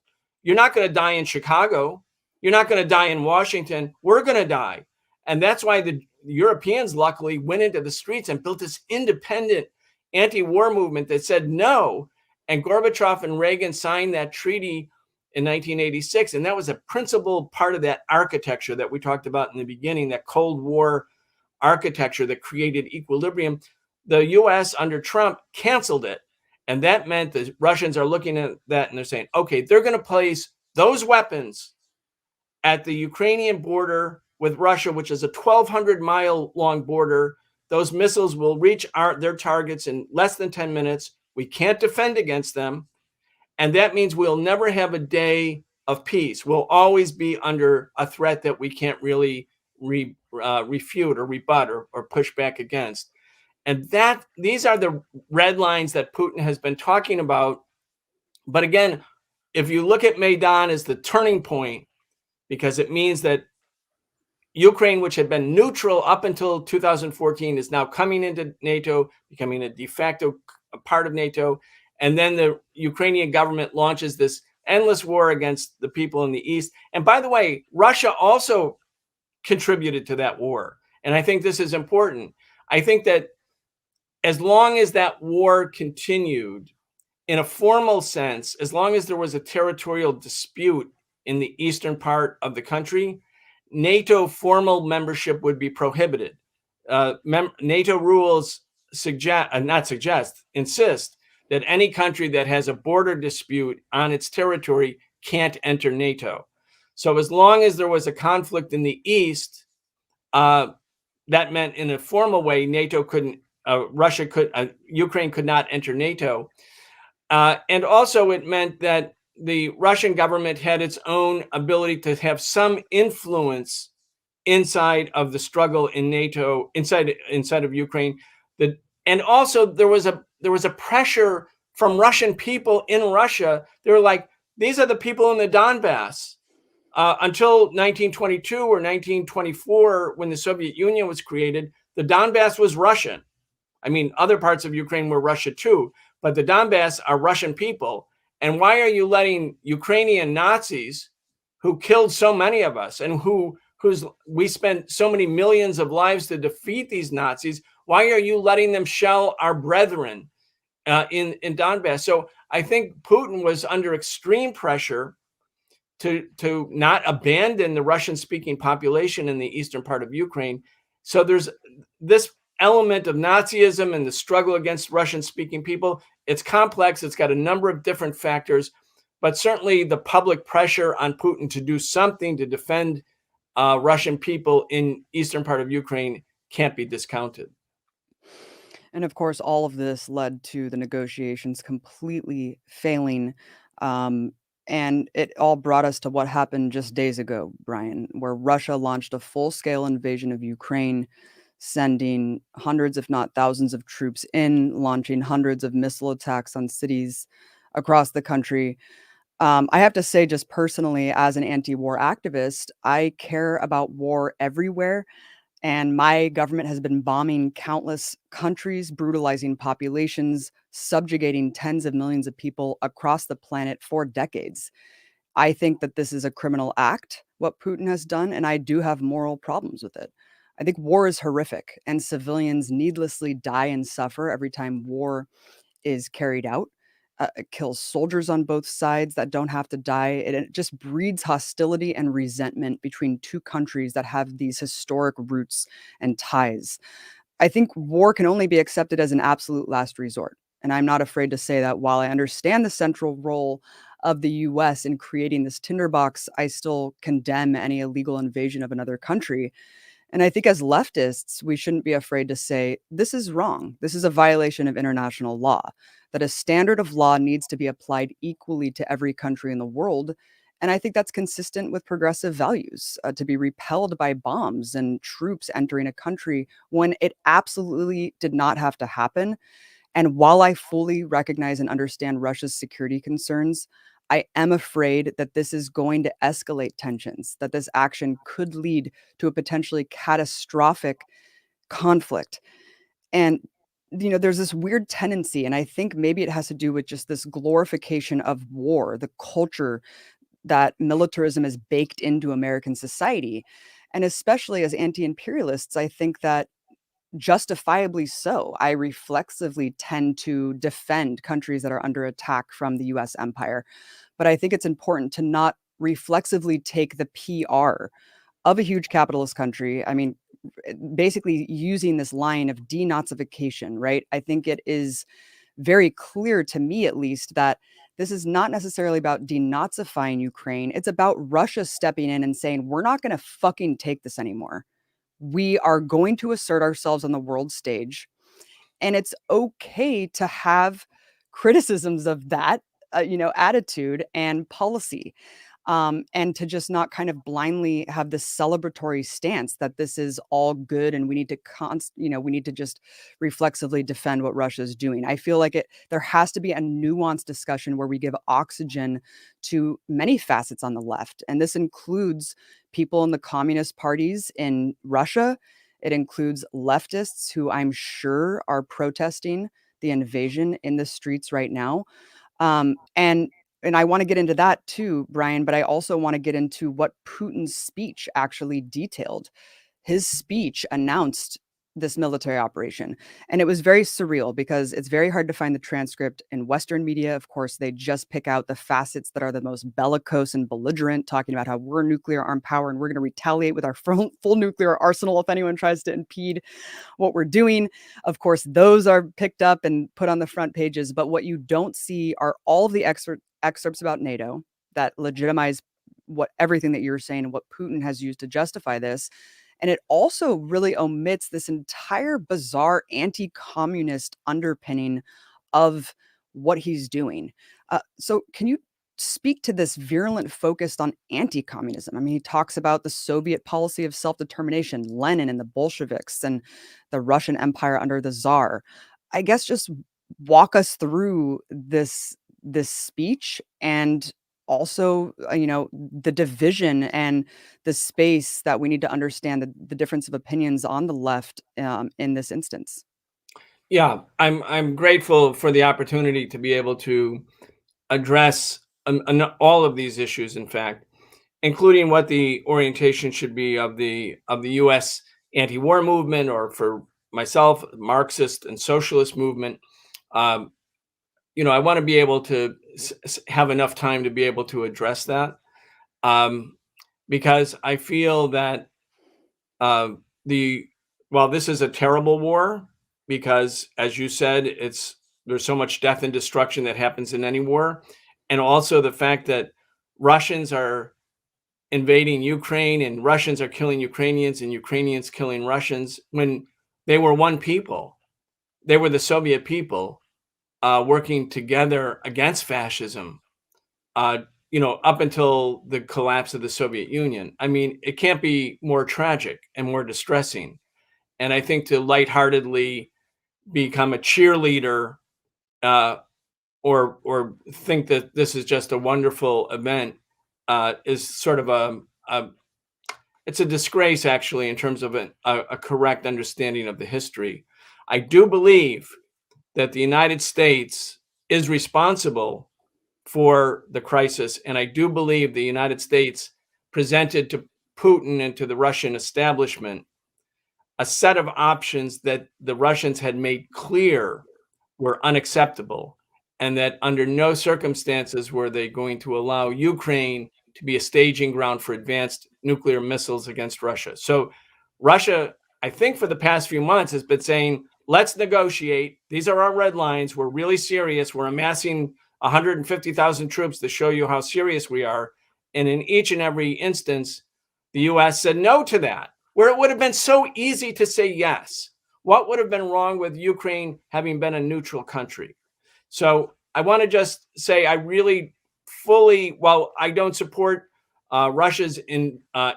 you're not going to die in Chicago. You're not going to die in Washington. We're going to die. And that's why the Europeans luckily went into the streets and built this independent anti-war movement that said no. And Gorbachev and Reagan signed that treaty in 1986. And that was a principal part of that architecture that we talked about in the beginning, that Cold War architecture that created equilibrium. The US under Trump canceled it. And that meant the Russians are looking at that and they're saying, okay, they're going to place those weapons at the Ukrainian border with Russia, which is a 1,200-mile long border. Those missiles will reach their targets in less than 10 minutes. We can't defend against them. And that means we'll never have a day of peace. We'll always be under a threat that we can't really refute or rebut or push back against. And these are the red lines that Putin has been talking about. But again, if you look at Maidan as the turning point, because it means that Ukraine, which had been neutral up until 2014, is now coming into NATO, becoming a de facto part of NATO. And then the Ukrainian government launches this endless war against the people in the East. And by the way, Russia also contributed to that war. And I think this is important. I think that as long as that war continued in a formal sense, as long as there was a territorial dispute in the eastern part of the country, NATO formal membership would be prohibited. NATO rules insist that any country that has a border dispute on its territory can't enter NATO. So as long as there was a conflict in the East, that meant in a formal way, NATO couldn't, Ukraine could not enter NATO. And also it meant that the Russian government had its own ability to have some influence inside of the struggle in NATO, inside of Ukraine. And also there was a pressure from Russian people in Russia. They were like, these are the people in the Donbass. Until 1922 or 1924, when the Soviet Union was created, the Donbass was Russian. I mean, other parts of Ukraine were Russia too, but the Donbass are Russian people. And why are you letting Ukrainian Nazis, who killed so many of us and we spent so many millions of lives to defeat these Nazis, why are you letting them shell our brethren in Donbass? So I think Putin was under extreme pressure to not abandon the Russian-speaking population in the eastern part of Ukraine. So there's this element of Nazism and the struggle against Russian-speaking people. It's complex. It's got a number of different factors, but certainly the public pressure on Putin to do something to defend Russian people in eastern part of Ukraine can't be discounted. And of course, all of this led to the negotiations completely failing. And it all brought us to what happened just days ago, Brian, where Russia launched a full-scale invasion of Ukraine, sending hundreds, if not thousands, of troops in, launching hundreds of missile attacks on cities across the country. I have to say, just personally, as an anti-war activist, I care about war everywhere. And my government has been bombing countless countries, brutalizing populations, subjugating tens of millions of people across the planet for decades. I think that this is a criminal act, what Putin has done, and I do have moral problems with it. I think war is horrific, and civilians needlessly die and suffer every time war is carried out. It kills soldiers on both sides that don't have to die. It just breeds hostility and resentment between two countries that have these historic roots and ties. I think war can only be accepted as an absolute last resort. And I'm not afraid to say that while I understand the central role of the US in creating this tinderbox, I still condemn any illegal invasion of another country. And I think as leftists, we shouldn't be afraid to say, this is wrong. This is a violation of international law, that a standard of law needs to be applied equally to every country in the world. And I think that's consistent with progressive values, to be repelled by bombs and troops entering a country when it absolutely did not have to happen. And while I fully recognize and understand Russia's security concerns, I am afraid that this is going to escalate tensions, that this action could lead to a potentially catastrophic conflict. And, there's this weird tendency, and I think maybe it has to do with just this glorification of war, the culture that militarism is baked into American society. And especially as anti-imperialists, I think that justifiably so, I reflexively tend to defend countries that are under attack from the US empire. But I think it's important to not reflexively take the PR of a huge capitalist country. I mean, basically using this line of denazification, right? I think it is very clear to me, at least, that this is not necessarily about denazifying Ukraine. It's about Russia stepping in and saying, we're not going to fucking take this anymore. We are going to assert ourselves on the world stage. And it's okay to have criticisms of that, attitude and policy. And to just not kind of blindly have this celebratory stance that this is all good and we need to we need to just reflexively defend what Russia is doing. I feel like there has to be a nuanced discussion where we give oxygen to many facets on the left. And this includes people in the communist parties in Russia. It includes leftists who I'm sure are protesting the invasion in the streets right now. And I want to get into that too, Brian, but I also want to get into what Putin's speech actually detailed. His speech announced this military operation, and it was very surreal because it's very hard to find the transcript in Western media. Of course, they just pick out the facets that are the most bellicose and belligerent, talking about how we're nuclear armed power and we're going to retaliate with our full nuclear arsenal if anyone tries to impede what we're doing. Of course, those are picked up and put on the front pages. But what you don't see are all of the excerpts about NATO that legitimize everything that you're saying and what Putin has used to justify this. And it also really omits this entire bizarre anti-communist underpinning of what he's doing. So can you speak to this virulent focus on anti-communism? I mean, he talks about the Soviet policy of self-determination, Lenin and the Bolsheviks, and the Russian Empire under the Tsar. I guess just walk us through this speech, and also, the division and the space that we need to understand the difference of opinions on the left in this instance. Yeah, I'm grateful for the opportunity to be able to address all of these issues, in fact, including what the orientation should be of the U.S. anti-war movement, or for myself, Marxist and socialist movement. Um, I want to be able to have enough time to be able to address that, um, because I feel that uh, the while this is a terrible war, because as you said, there's so much death and destruction that happens in any war, and also the fact that Russians are invading Ukraine and Russians are killing Ukrainians and Ukrainians killing Russians when they were one people. They were the Soviet people working together against fascism, uh, up until the collapse of the Soviet Union. I mean, it can't be more tragic and more distressing. And I think to lightheartedly become a cheerleader, uh, or think that this is just a wonderful event, is sort of it's a disgrace, actually, in terms of a correct understanding of the history. I do believe that the United States is responsible for the crisis, and I do believe the United States presented to Putin and to the Russian establishment a set of options that the Russians had made clear were unacceptable, and that under no circumstances were they going to allow Ukraine to be a staging ground for advanced nuclear missiles against Russia. So Russia, I think for the past few months, has been saying, let's negotiate. These are our red lines. We're really serious. We're amassing 150,000 troops to show you how serious we are. And in each and every instance, the US said no to that, where it would have been so easy to say yes. What would have been wrong with Ukraine having been a neutral country? So I want to just say I really fully, while I don't support Russia's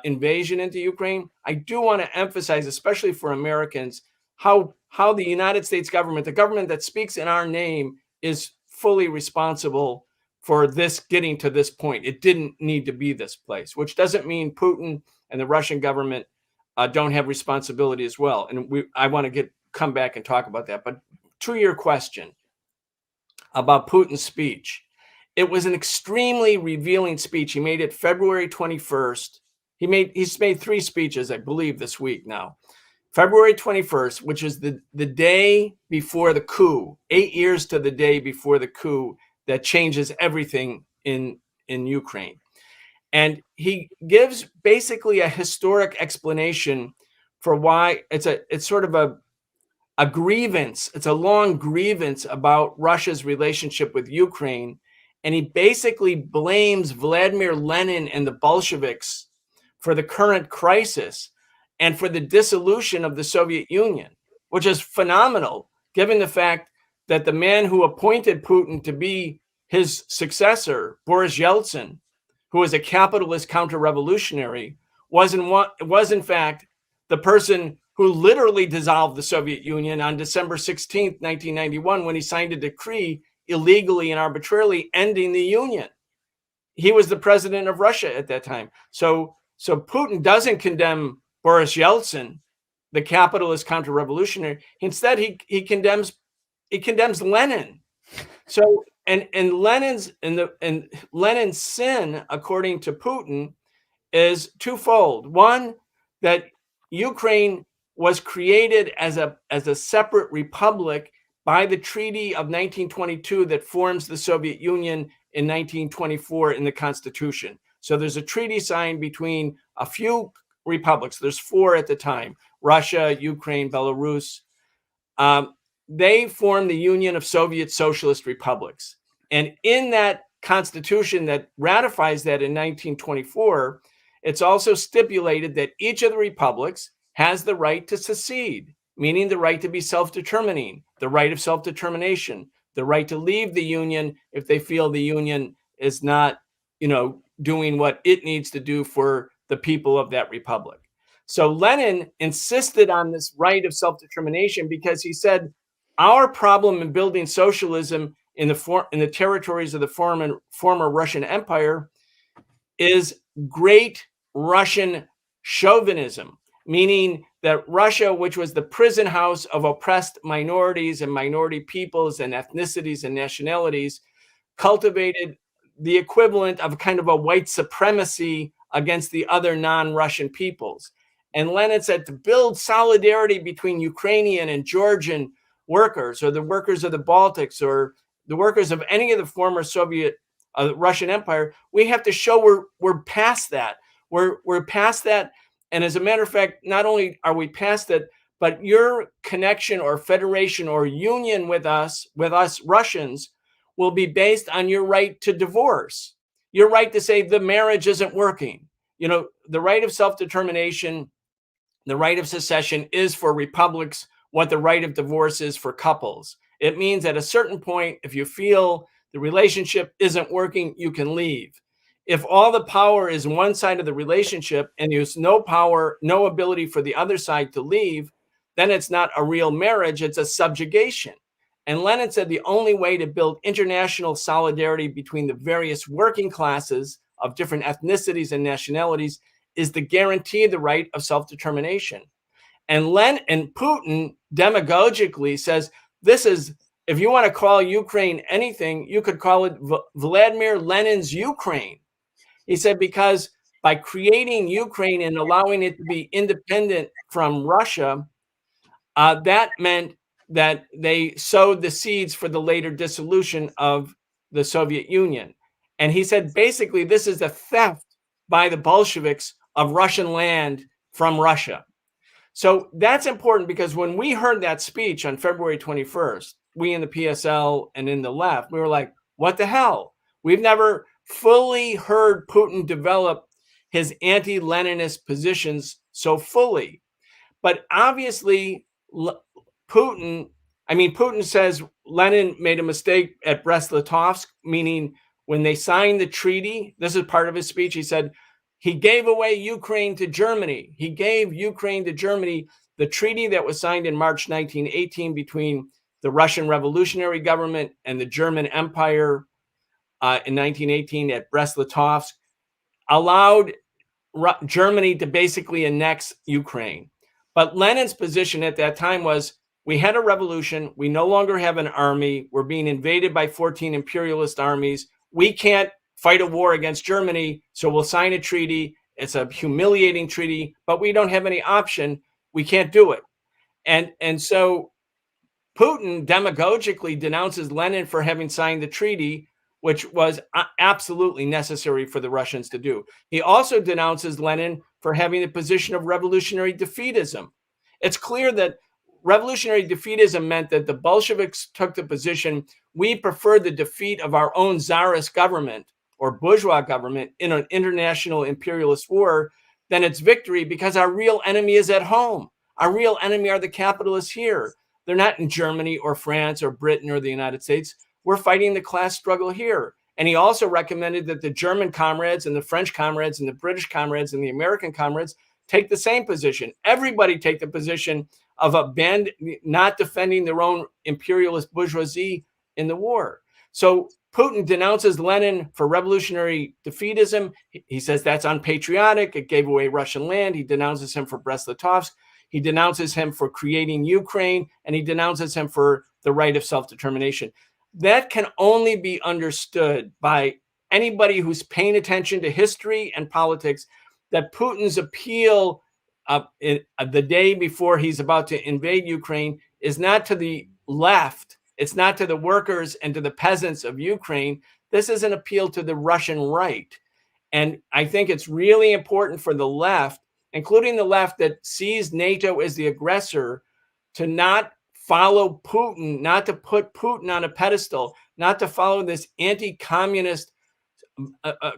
invasion into Ukraine, I do want to emphasize, especially for Americans, how the United States government, the government that speaks in our name, is fully responsible for this getting to this point. It didn't need to be this place, which doesn't mean Putin and the Russian government don't have responsibility as well. And I want to come back and talk about that. But to your question about Putin's speech, it was an extremely revealing speech. He made it February 21st. He's made 3 speeches, I believe, this week now. February 21st, which is the day before the coup, 8 years to the day before the coup that changes everything in Ukraine. And he gives basically a historic explanation for why it's sort of a grievance. It's a long grievance about Russia's relationship with Ukraine. And he basically blames Vladimir Lenin and the Bolsheviks for the current crisis and for the dissolution of the Soviet Union, which is phenomenal, given the fact that the man who appointed Putin to be his successor, Boris Yeltsin, who was a capitalist counter-revolutionary, was in fact the person who literally dissolved the Soviet Union on December 16th, 1991, when he signed a decree illegally and arbitrarily ending the Union. He was the president of Russia at that time. So Putin doesn't condemn Boris Yeltsin, the capitalist counter-revolutionary. Instead, he condemns Lenin. So and Lenin's sin, according to Putin, is twofold. One, that Ukraine was created as a separate republic by the Treaty of 1922 that forms the Soviet Union in 1924 in the Constitution. So there's a treaty signed between a few republics. There's 4 at the time: Russia, Ukraine, Belarus. They formed the Union of Soviet Socialist Republics. And in that constitution that ratifies that in 1924, it's also stipulated that each of the republics has the right to secede, meaning the right to be self-determining, the right of self-determination, the right to leave the union if they feel the union is not, doing what it needs to do for the people of that republic. So Lenin insisted on this right of self-determination because he said, our problem in building socialism in the territories of the former Russian Empire is great Russian chauvinism, meaning that Russia, which was the prison house of oppressed minorities and minority peoples and ethnicities and nationalities, cultivated the equivalent of kind of a white supremacy against the other non-Russian peoples. And Lenin said to build solidarity between Ukrainian and Georgian workers, or the workers of the Baltics, or the workers of any of the former Soviet Russian Empire, we have to show we're past that. We're past that. And as a matter of fact, not only are we past it, but your connection or federation or union with us Russians, will be based on your right to divorce, your right to say the marriage isn't working. The right of self-determination, the right of secession is for republics what the right of divorce is for couples. It means at a certain point, if you feel the relationship isn't working, you can leave. If all the power is one side of the relationship and there's no power, no ability for the other side to leave, then it's not a real marriage, it's a subjugation. And Lenin said the only way to build international solidarity between the various working classes of different ethnicities and nationalities is to guarantee the right of self-determination. And Putin demagogically says, this is, if you want to call Ukraine anything, you could call it Vladimir Lenin's Ukraine. He said, because by creating Ukraine and allowing it to be independent from Russia, that meant that they sowed the seeds for the later dissolution of the Soviet Union. And he said, basically, this is a theft by the Bolsheviks of Russian land from Russia. So that's important, because when we heard that speech on February 21st, we in the PSL and in the left, we were like, what the hell? We've never fully heard Putin develop his anti-Leninist positions so fully. But obviously, Putin says Lenin made a mistake at Brest-Litovsk, meaning when they signed the treaty, this is part of his speech, he said, he gave away Ukraine to Germany. He gave Ukraine to Germany, the treaty that was signed in March 1918 between the Russian Revolutionary Government and the German Empire in 1918 at Brest-Litovsk, allowed Germany to basically annex Ukraine. But Lenin's position at that time was, we had a revolution. We no longer have an army. We're being invaded by 14 imperialist armies. We can't fight a war against Germany, so we'll sign a treaty. It's a humiliating treaty, but we don't have any option. We can't do it. And so Putin demagogically denounces Lenin for having signed the treaty, which was absolutely necessary for the Russians to do. He also denounces Lenin for having the position of revolutionary defeatism. It's clear that revolutionary defeatism meant that the Bolsheviks took the position, we prefer the defeat of our own czarist government or bourgeois government in an international imperialist war than its victory, because our real enemy is at home. Our real enemy are the capitalists here. They're not in Germany or France or Britain or the United States. We're fighting the class struggle here. And he also recommended that the German comrades and the French comrades and the British comrades and the American comrades take the same position. Everybody take the position of not defending their own imperialist bourgeoisie in the war. So Putin denounces Lenin for revolutionary defeatism. He says that's unpatriotic. It gave away Russian land. He denounces him for Brest-Litovsk. He denounces him for creating Ukraine, and he denounces him for the right of self-determination. That can only be understood by anybody who's paying attention to history and politics, that Putin's appeal the day before he's about to invade Ukraine is not to the left. It's not to the workers and to the peasants of Ukraine. This is an appeal to the Russian right. And I think it's really important for the left, including the left that sees NATO as the aggressor, to not follow Putin, not to put Putin on a pedestal, not to follow this anti-communist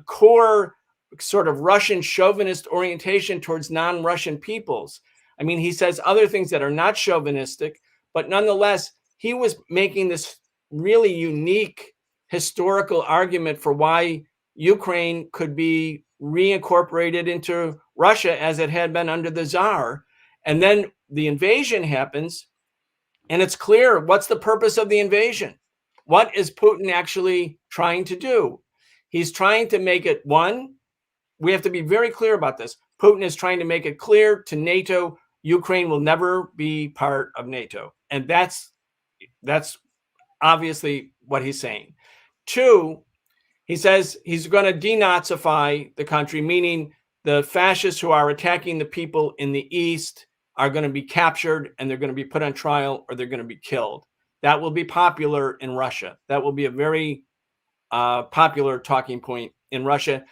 core sort of Russian chauvinist orientation towards non-Russian peoples. I mean, he says other things that are not chauvinistic, but nonetheless, he was making this really unique historical argument for why Ukraine could be reincorporated into Russia as it had been under the Tsar. And then the invasion happens, and it's clear what's the purpose of the invasion. What is Putin actually trying to do? He's trying to make it, one, we have to be very clear about this. Putin is trying to make it clear to NATO, Ukraine will never be part of NATO. And that's obviously what he's saying. Two, he says he's going to denazify the country, meaning the fascists who are attacking the people in the East are going to be captured and they're going to be put on trial or they're going to be killed. That will be popular in Russia. That will be a very popular talking point in Russia.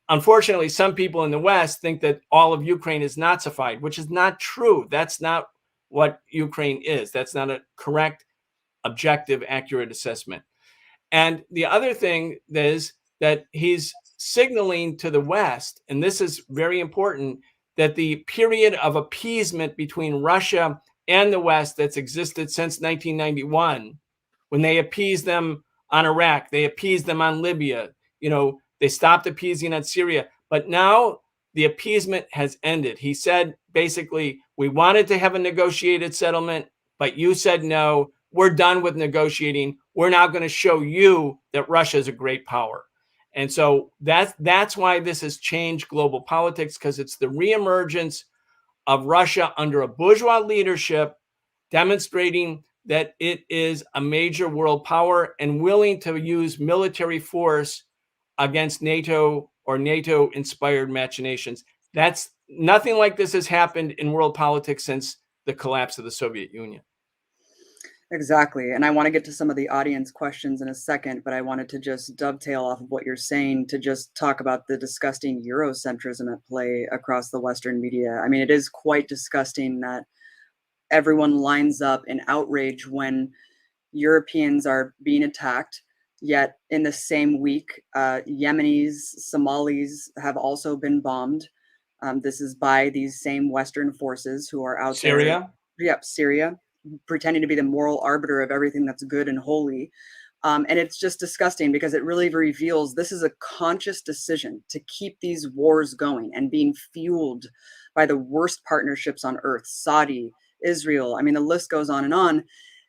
Unfortunately, some people in the West think that all of Ukraine is Nazified, which is not true. That's not what Ukraine is. That's not a correct, objective, accurate assessment. And the other thing is that he's signaling to the West, and this is very important, that the period of appeasement between Russia and the West that's existed since 1991, when they appeased them on Iraq, they appeased them on Libya, they stopped appeasing on Syria, but now the appeasement has ended. He said, basically, we wanted to have a negotiated settlement, but you said no. We're done with negotiating. We're now going to show you that Russia is a great power. And so that's why this has changed global politics, because it's the reemergence of Russia under a bourgeois leadership, demonstrating that it is a major world power and willing to use military force against NATO or NATO-inspired machinations. That's nothing like this has happened in world politics since the collapse of the Soviet Union. Exactly. And I want to get to some of the audience questions in a second, but I wanted to just dovetail off of what you're saying to just talk about the disgusting eurocentrism at play across the Western media. I mean, it is quite disgusting that everyone lines up in outrage when Europeans are being attacked. Yet in the same week, Yemenis, Somalis have also been bombed. This is by these same Western forces who are out there. Syria? Yep, Syria, pretending to be the moral arbiter of everything that's good and holy. And it's just disgusting because it really reveals this is a conscious decision to keep these wars going and being fueled by the worst partnerships on earth, Saudi, Israel. I mean, the list goes on and on.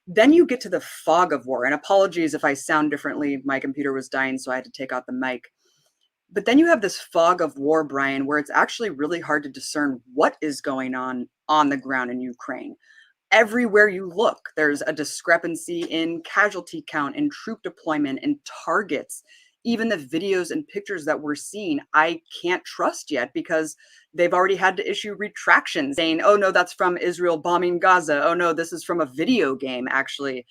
Then you get to the fog of war. And apologies if I sound differently. My computer was dying, so I had to take out the mic. But then you have this fog of war, Brian, where it's actually really hard to discern what is going on the ground in Ukraine. Everywhere you look, there's a discrepancy in casualty count, in troop deployment, in targets. Even the videos and pictures that we're seeing, I can't trust yet because they've already had to issue retractions saying, oh, no, that's from Israel bombing Gaza. Oh, no, this is from a video game, actually.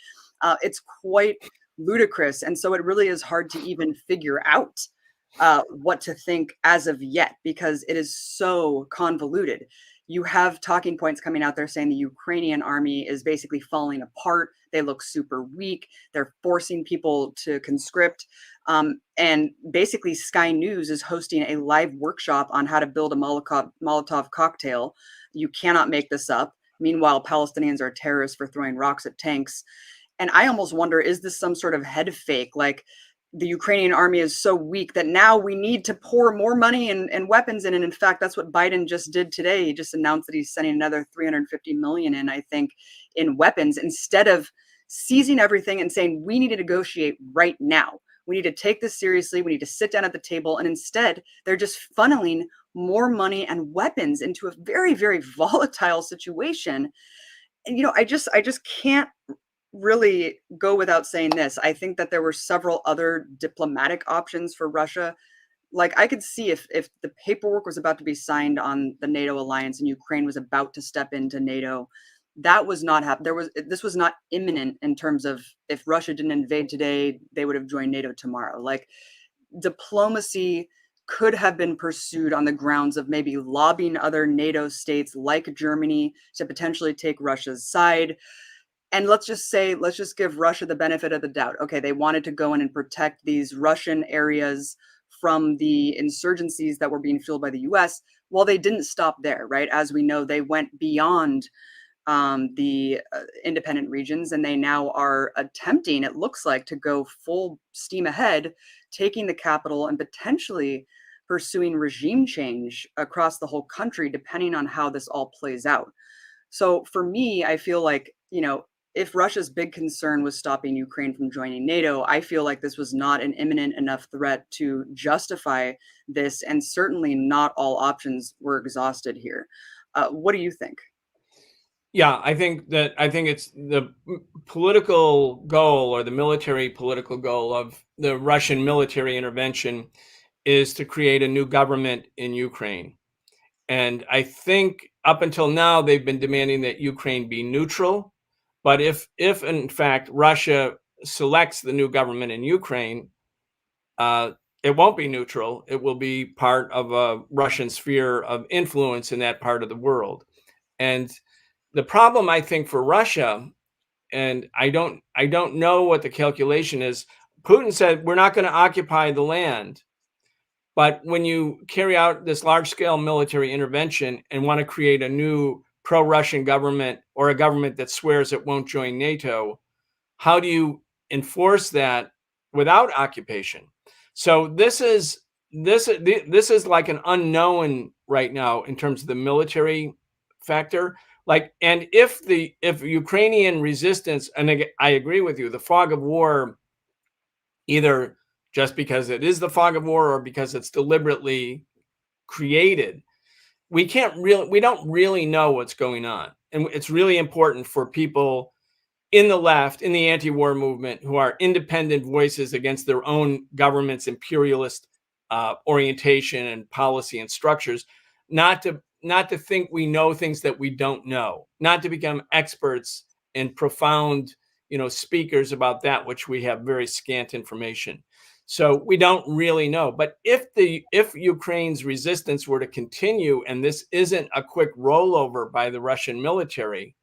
It's quite ludicrous. And so it really is hard to even figure out what to think as of yet, because it is so convoluted. You have talking points coming out there saying the Ukrainian army is basically falling apart. They look super weak. They're forcing people to conscript. And basically Sky News is hosting a live workshop on how to build a Molotov cocktail. You cannot make this up. Meanwhile, Palestinians are terrorists for throwing rocks at tanks. And I almost wonder, is this some sort of head fake? Like, the Ukrainian army is so weak that now we need to pour more money and weapons in. And in fact, that's what Biden just did today. He just announced that he's sending another $350 million in, I think, in weapons, instead of seizing everything and saying, we need to negotiate right now. We need to take this seriously. We need to sit down at the table. And instead, they're just funneling more money and weapons into a very, very volatile situation. And, I just can't really go without saying this. I think that there were several other diplomatic options for Russia. Like, I could see if the paperwork was about to be signed on the NATO alliance and Ukraine was about to step into NATO, that was not this was not imminent in terms of, if Russia didn't invade today, they would have joined NATO tomorrow. Like, diplomacy could have been pursued on the grounds of maybe lobbying other NATO states like Germany to potentially take Russia's side. And let's just give Russia the benefit of the doubt. Okay, they wanted to go in and protect these Russian areas from the insurgencies that were being fueled by the US. Well, they didn't stop there, right? As we know, they went beyond the independent regions, and they now are attempting, it looks like, to go full steam ahead, taking the capital and potentially pursuing regime change across the whole country, depending on how this all plays out. So for me, I feel like, if Russia's big concern was stopping Ukraine from joining NATO, I feel like this was not an imminent enough threat to justify this, and certainly not all options were exhausted here. What do you think? Yeah, I think it's the political goal, or the military political goal, of the Russian military intervention is to create a new government in Ukraine. And I think up until now, they've been demanding that Ukraine be neutral. But if in fact Russia selects the new government in Ukraine, it won't be neutral. It will be part of a Russian sphere of influence in that part of the world. And the problem, I think, for Russia, and I don't know what the calculation is. Putin said, we're not going to occupy the land. But when you carry out this large-scale military intervention and want to create a new pro-Russian government, or a government that swears it won't join NATO, how do you enforce that without occupation? So this is like an unknown right now in terms of the military factor. Like, and if Ukrainian resistance, and I agree with you, the fog of war, either just because it is the fog of war or because it's deliberately created, we don't really know what's going on. And it's really important for people in the left, in the anti-war movement, who are independent voices against their own government's imperialist orientation and policy and structures, not to think we know things that we don't know, not to become experts and profound, speakers about that which we have very scant information. So we don't really know. But if Ukraine's resistance were to continue, and this isn't a quick rollover by the Russian military,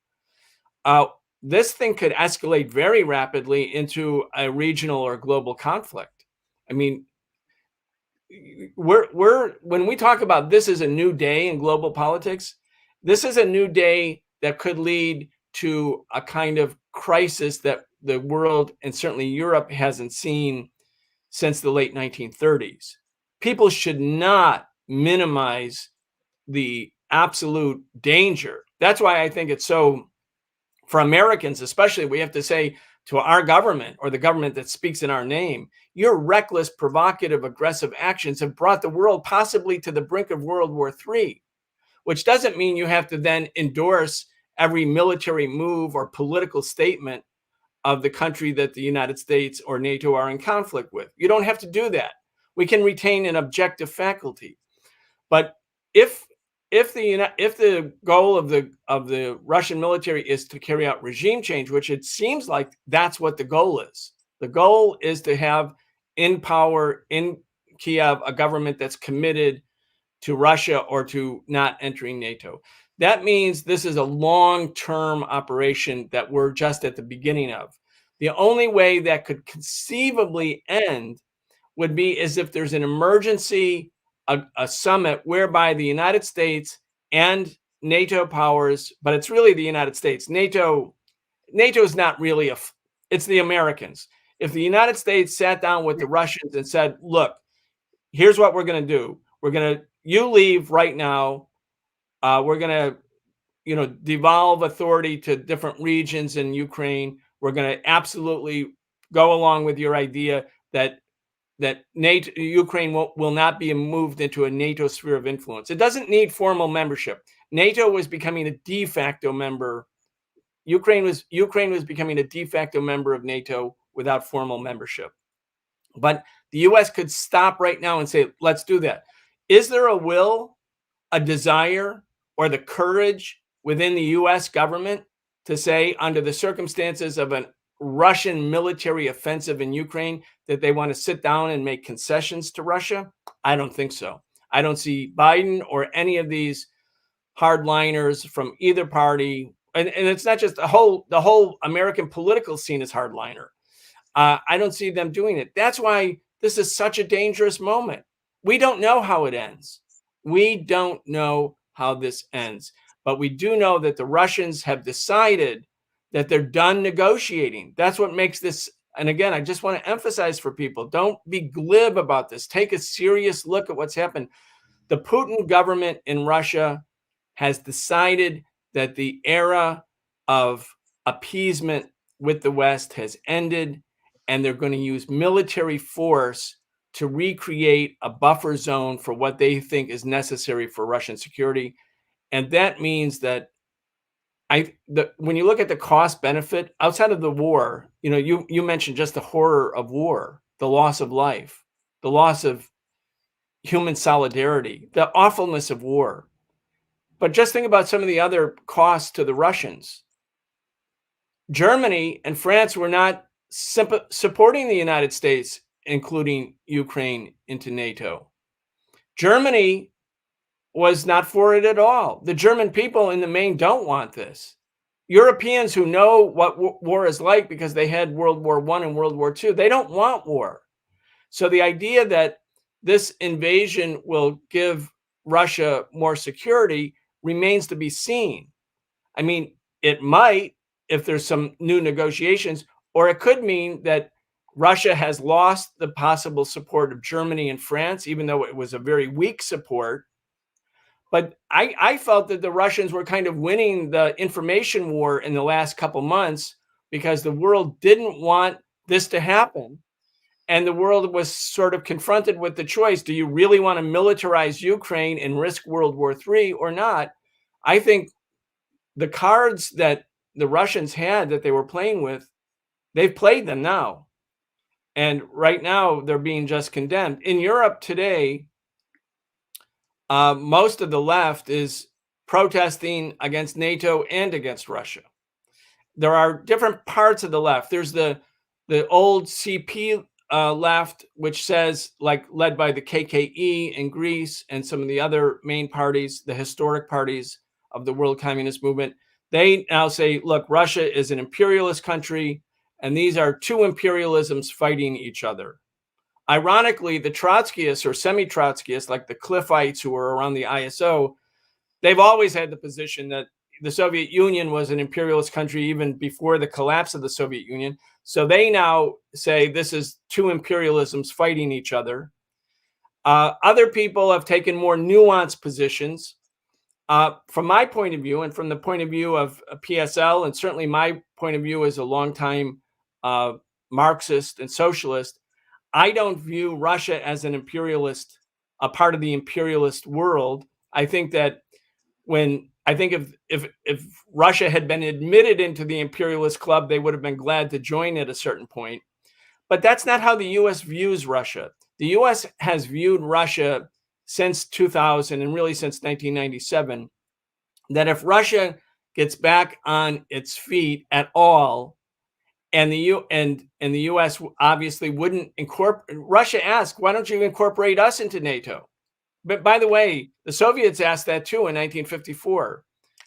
this thing could escalate very rapidly into a regional or global conflict. I mean, when we talk about this is a new day in global politics, this is a new day that could lead to a kind of crisis that the world, and certainly Europe, hasn't seen since the late 1930s. People should not minimize the absolute danger. That's why I think it's so, for Americans especially, we have to say to our government, or the government that speaks in our name, your reckless, provocative, aggressive actions have brought the world possibly to the brink of World War III, which doesn't mean you have to then endorse every military move or political statement of the country that the United States or NATO are in conflict with. You don't have to do that. We can retain an objective faculty. But if the goal of the Russian military is to carry out regime change, which it seems like that's what the goal is to have in power in Kiev a government that's committed to Russia or to not entering NATO. That means this is a long-term operation that we're just at the beginning of. The only way that could conceivably end would be as if there's an emergency, a summit whereby the United States and NATO powers, but it's really the United States. NATO is not really it's the Americans. If the United States sat down with the Russians and said, look, here's what we're going to do. You leave right now. We're going to, devolve authority to different regions in Ukraine. We're going to absolutely go along with your idea that NATO, Ukraine will not be moved into a NATO sphere of influence. It doesn't need formal membership. NATO was becoming a de facto member. Ukraine was becoming a de facto member of NATO without formal membership. But the U.S. could stop right now and say, let's do that. Is there a will, a desire, or the courage within the U.S. government to say, under the circumstances of a Russian military offensive in Ukraine, that they want to sit down and make concessions to Russia? I don't think so. I don't see Biden or any of these hardliners from either party. And it's not just the whole American political scene is hardliner. I don't see them doing it. That's why this is such a dangerous moment. We don't know how it ends. We don't know how this ends. But we do know that the Russians have decided that they're done negotiating. That's what makes this. And again, I just want to emphasize for people, don't be glib about this. Take a serious look at what's happened. The Putin government in Russia has decided that the era of appeasement with the West has ended, and they're going to use military force to recreate a buffer zone for what they think is necessary for Russian security. And that means that when you look at the cost benefit outside of the war, you mentioned just the horror of war, the loss of life, the loss of human solidarity, the awfulness of war. But just think about some of the other costs to the Russians. Germany and France were not supporting the United States, including Ukraine, into NATO. Germany was not for it at all. The German people in the main don't want this. Europeans who know what war is like because they had World War I and World War II, they don't want war. So the idea that this invasion will give Russia more security remains to be seen. I mean, it might if there's some new negotiations, or it could mean that Russia has lost the possible support of Germany and France, even though it was a very weak support. But I felt that the Russians were kind of winning the information war in the last couple months because the world didn't want this to happen. And the world was sort of confronted with the choice. Do you really want to militarize Ukraine and risk World War III or not? I think the cards that the Russians had that they were playing with, they've played them now. And right now they're being just condemned. In Europe today, most of the left is protesting against NATO and against Russia. There are different parts of the left. There's the old CP left, which says, like, led by the KKE in Greece and some of the other main parties, the historic parties of the world communist movement. They now say, look, Russia is an imperialist country, and these are two imperialisms fighting each other. Ironically, the Trotskyists or semi-Trotskyists, like the Cliffites who were around the ISO, they've always had the position that the Soviet Union was an imperialist country even before the collapse of the Soviet Union. So they now say this is two imperialisms fighting each other. Other people have taken more nuanced positions. From my point of view and from the point of view of PSL, and certainly my point of view as a longtime Marxist and socialist, I don't view Russia as an imperialist, a part of the imperialist world. I think that if Russia had been admitted into the imperialist club, they would have been glad to join at a certain point. But that's not how the U.S. views Russia. The U.S. has viewed Russia since 2000 and really since 1997, that if Russia gets back on its feet at all, and the U.S. obviously wouldn't incorporate. Russia asked, "Why don't you incorporate us into NATO?" But by the way, the Soviets asked that too in 1954,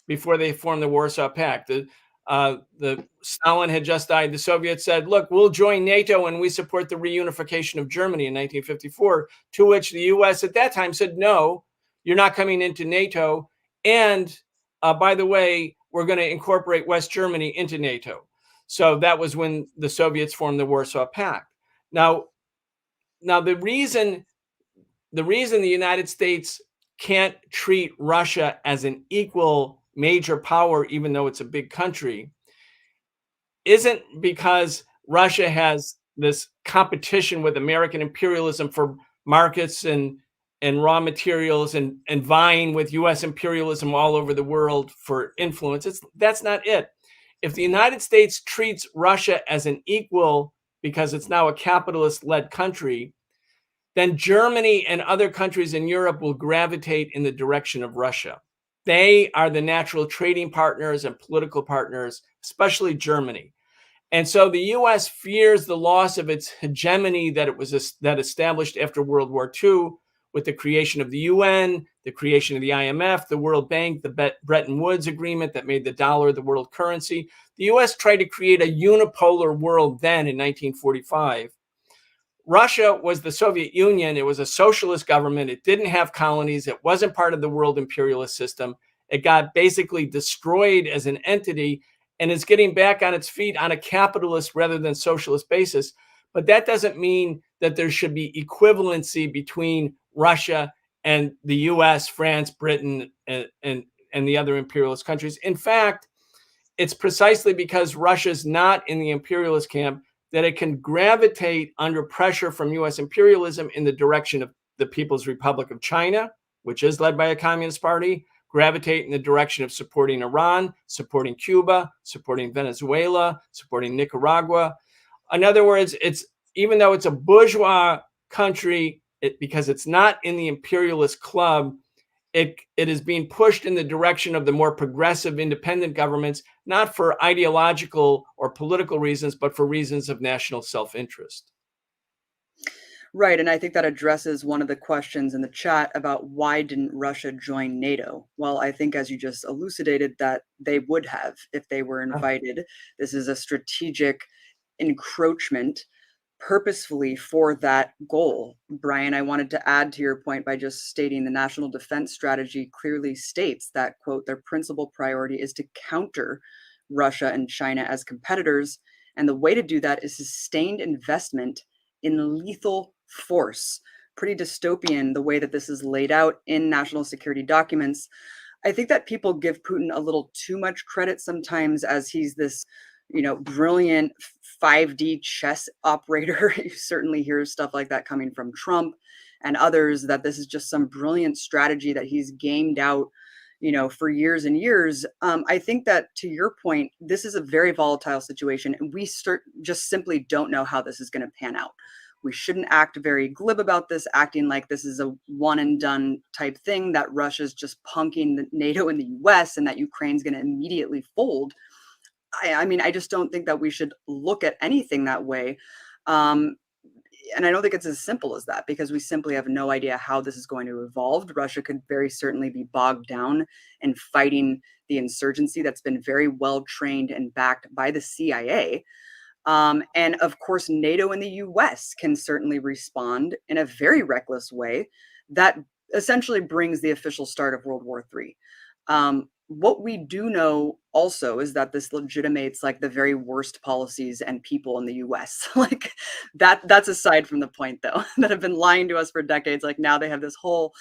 before they formed the Warsaw Pact. The Stalin had just died. The Soviets said, "Look, we'll join NATO and we support the reunification of Germany in 1954." To which the U.S. at that time said, "No, you're not coming into NATO. And by the way, we're going to incorporate West Germany into NATO." So that was when the Soviets formed the Warsaw Pact. Now the reason the United States can't treat Russia as an equal major power, even though it's a big country, isn't because Russia has this competition with American imperialism for markets and raw materials and vying with US imperialism all over the world for influence. That's not it. If the United States treats Russia as an equal because it's now a capitalist-led country, then Germany and other countries in Europe will gravitate in the direction of Russia. They are the natural trading partners and political partners, especially Germany. And so the U.S. fears the loss of its hegemony that established after World War II with the creation of the UN, the creation of the IMF, the World Bank, the Bretton Woods Agreement that made the dollar the world currency. The U.S. tried to create a unipolar world then in 1945. Russia was the Soviet Union. It was a socialist government. It didn't have colonies. It wasn't part of the world imperialist system. It got basically destroyed as an entity, and it's getting back on its feet on a capitalist rather than socialist basis. But that doesn't mean that there should be equivalency between Russia and the US, France, Britain, and the other imperialist countries. In fact, it's precisely because Russia's not in the imperialist camp that it can gravitate under pressure from US imperialism in the direction of the People's Republic of China, which is led by a communist party, gravitate in the direction of supporting Iran, supporting Cuba, supporting Venezuela, supporting Nicaragua. In other words, it's even though it's a bourgeois country, because it's not in the imperialist club, it is being pushed in the direction of the more progressive independent governments, not for ideological or political reasons, but for reasons of national self-interest. Right, and I think that addresses one of the questions in the chat about why didn't Russia join NATO? Well, I think as you just elucidated that they would have if they were invited. This is a strategic encroachment purposefully for that goal. Brian, I wanted to add to your point by just stating the national defense strategy clearly states that, quote, their principal priority is to counter Russia and China as competitors. And the way to do that is sustained investment in lethal force. Pretty dystopian the way that this is laid out in national security documents. I think that people give Putin a little too much credit sometimes as he's this, brilliant 5D chess operator. You certainly hear stuff like that coming from Trump and others, that this is just some brilliant strategy that he's gamed out, for years and years. I think that, to your point, this is a very volatile situation, and we just simply don't know how this is going to pan out. We shouldn't act very glib about this, acting like this is a one and done type thing, that Russia's just punking the NATO and the US and that Ukraine's going to immediately fold. I mean, I just don't think that we should look at anything that way. And I don't think it's as simple as that, because we simply have no idea how this is going to evolve. Russia could very certainly be bogged down in fighting the insurgency that's been very well trained and backed by the CIA. And of course, NATO and the US can certainly respond in a very reckless way that essentially brings the official start of World War III. What we do know also is that this legitimates like the very worst policies and people in the US. Like that's aside from the point, though, that have been lying to us for decades. Like now they have this whole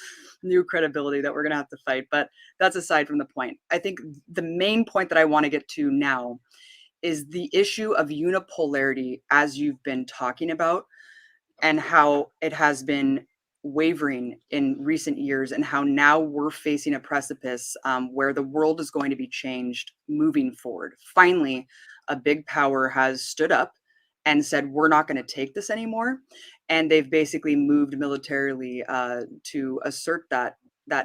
new credibility that we're going to have to fight. But that's aside from the point. I think the main point that I want to get to now is the issue of unipolarity, as you've been talking about, and how it has been wavering in recent years, and how now we're facing a precipice where the world is going to be changed moving forward. Finally, a big power has stood up and said, we're not going to take this anymore. And they've basically moved militarily to assert that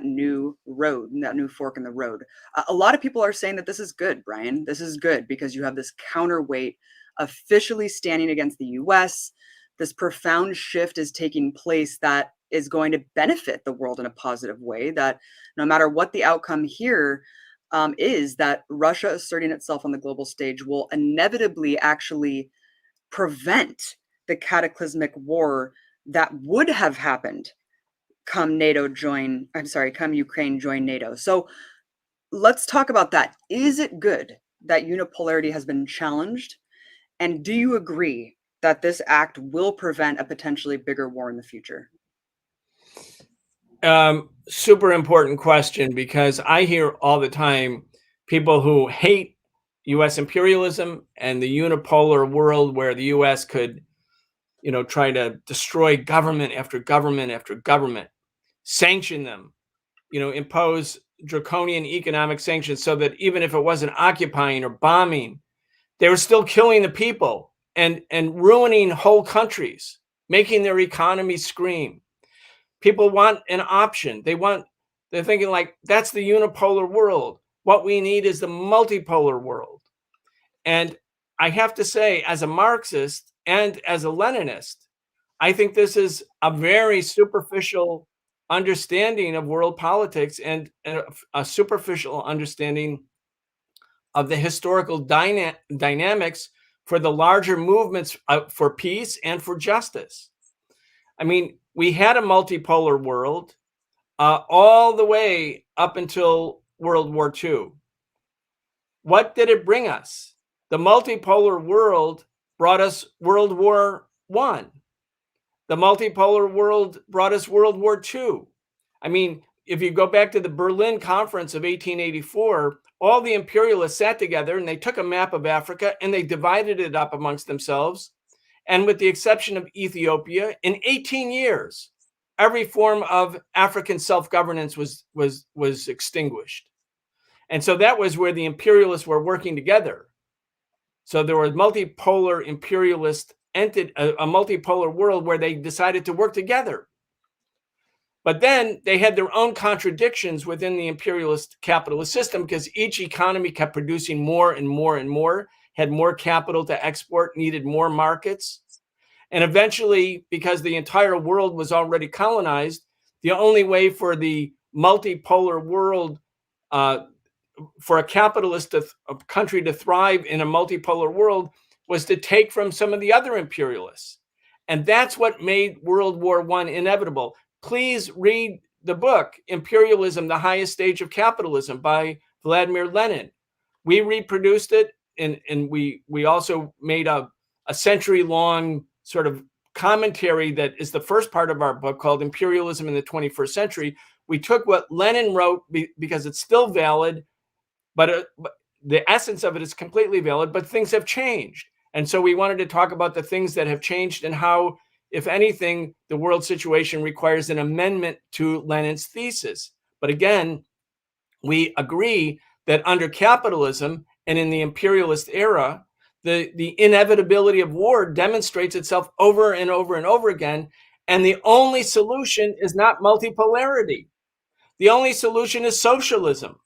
new road, that new fork in the road. A lot of people are saying that this is good, Brian. This is good because you have this counterweight officially standing against the US. This profound shift is taking place that is going to benefit the world in a positive way, that no matter what the outcome here is, that Russia asserting itself on the global stage will inevitably actually prevent the cataclysmic war that would have happened come Ukraine join NATO. So let's talk about that. Is it good that unipolarity has been challenged? And do you agree that this act will prevent a potentially bigger war in the future? Super important question, because I hear all the time people who hate US imperialism and the unipolar world where the US could, try to destroy government after government after government, sanction them, impose draconian economic sanctions so that even if it wasn't occupying or bombing, they were still killing the people and ruining whole countries, making their economy scream. People want an option. They're thinking like, that's the unipolar world. What we need is the multipolar world. And I have to say, as a Marxist and as a Leninist, I think this is a very superficial understanding of world politics and a superficial understanding of the historical dynamics for the larger movements for peace and for justice. I mean, we had a multipolar world all the way up until World War II. What did it bring us? The multipolar world brought us World War I. The multipolar world brought us World War II. I mean, if you go back to the Berlin Conference of 1884, all the imperialists sat together and they took a map of Africa and they divided it up amongst themselves. And with the exception of Ethiopia, in 18 years, every form of African self-governance was extinguished. And so that was where the imperialists were working together. So there was multipolar imperialist entity, a multipolar world where they decided to work together. But then they had their own contradictions within the imperialist capitalist system because each economy kept producing more and more and more, had more capital to export, needed more markets. And eventually, because the entire world was already colonized, the only way for the multipolar world, for a capitalist country to thrive in a multipolar world was to take from some of the other imperialists. And that's what made World War I inevitable. Please read the book, Imperialism, the Highest Stage of Capitalism by Vladimir Lenin. We reproduced it, and we also made a century-long sort of commentary that is the first part of our book called Imperialism in the 21st Century. We took what Lenin wrote because it's still valid, but the essence of it is completely valid, but things have changed. And so we wanted to talk about the things that have changed and how, if anything, the world situation requires an amendment to Lenin's thesis. But again, we agree that under capitalism and in the imperialist era, the inevitability of war demonstrates itself over and over and over again. And the only solution is not multipolarity. The only solution is socialism.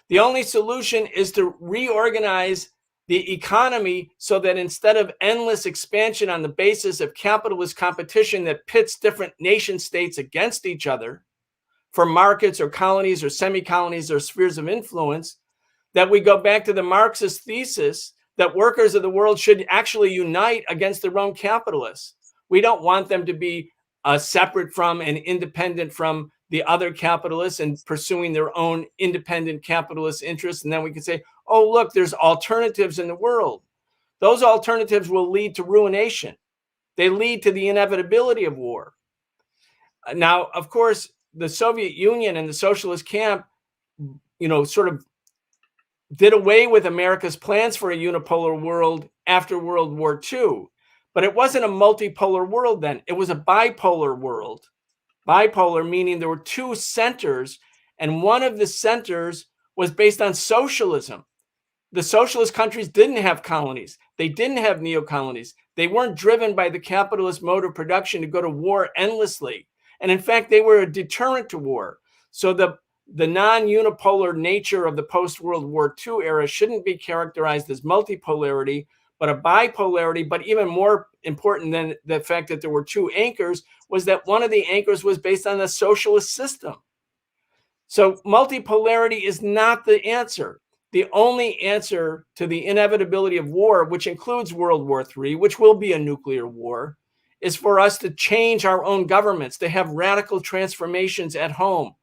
The only solution is to reorganize the economy so that instead of endless expansion on the basis of capitalist competition that pits different nation states against each other for markets or colonies or semi-colonies or spheres of influence, that we go back to the Marxist thesis that workers of the world should actually unite against their own capitalists. We don't want them to be separate from and independent from the other capitalists and pursuing their own independent capitalist interests. And then we can say, oh, look, there's alternatives in the world. Those alternatives will lead to ruination. They lead to the inevitability of war. Now, of course, the Soviet Union and the socialist camp, sort of did away with America's plans for a unipolar world after World War II. But it wasn't a multipolar world then. It was a bipolar world. Bipolar meaning there were two centers, and one of the centers was based on socialism. The socialist countries didn't have colonies. They didn't have neo-colonies. They weren't driven by the capitalist mode of production to go to war endlessly. And in fact, they were a deterrent to war. So the non-unipolar nature of the post-World War II era shouldn't be characterized as multipolarity, but a bipolarity. But even more important than the fact that there were two anchors was that one of the anchors was based on the socialist system. So multipolarity is not the answer. The only answer to the inevitability of war, which includes World War III, which will be a nuclear war, is for us to change our own governments, to have radical transformations at home,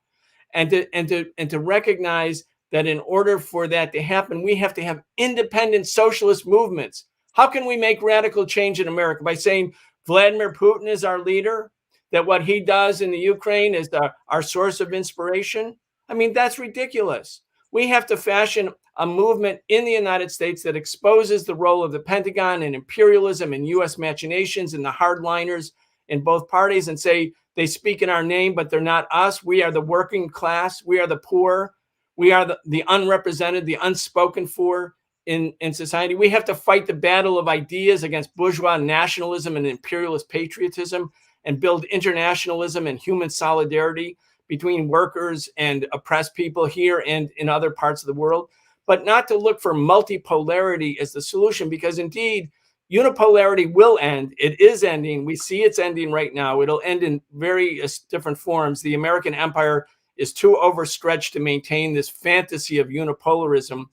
and to recognize that in order for that to happen, we have to have independent socialist movements. How can we make radical change in America? By saying Vladimir Putin is our leader, that what he does in the Ukraine is our source of inspiration? I mean, that's ridiculous. We have to fashion a movement in the United States that exposes the role of the Pentagon and imperialism and U.S. machinations and the hardliners in both parties and say they speak in our name, but they're not us. We are the working class. We are the poor. We are the unrepresented, the unspoken for in society. We have to fight the battle of ideas against bourgeois nationalism and imperialist patriotism and build internationalism and human solidarity between workers and oppressed people here and in other parts of the world, but not to look for multipolarity as the solution, because indeed, unipolarity will end. It is ending. We see it's ending right now. It'll end in various different forms. The American empire is too overstretched to maintain this fantasy of unipolarism,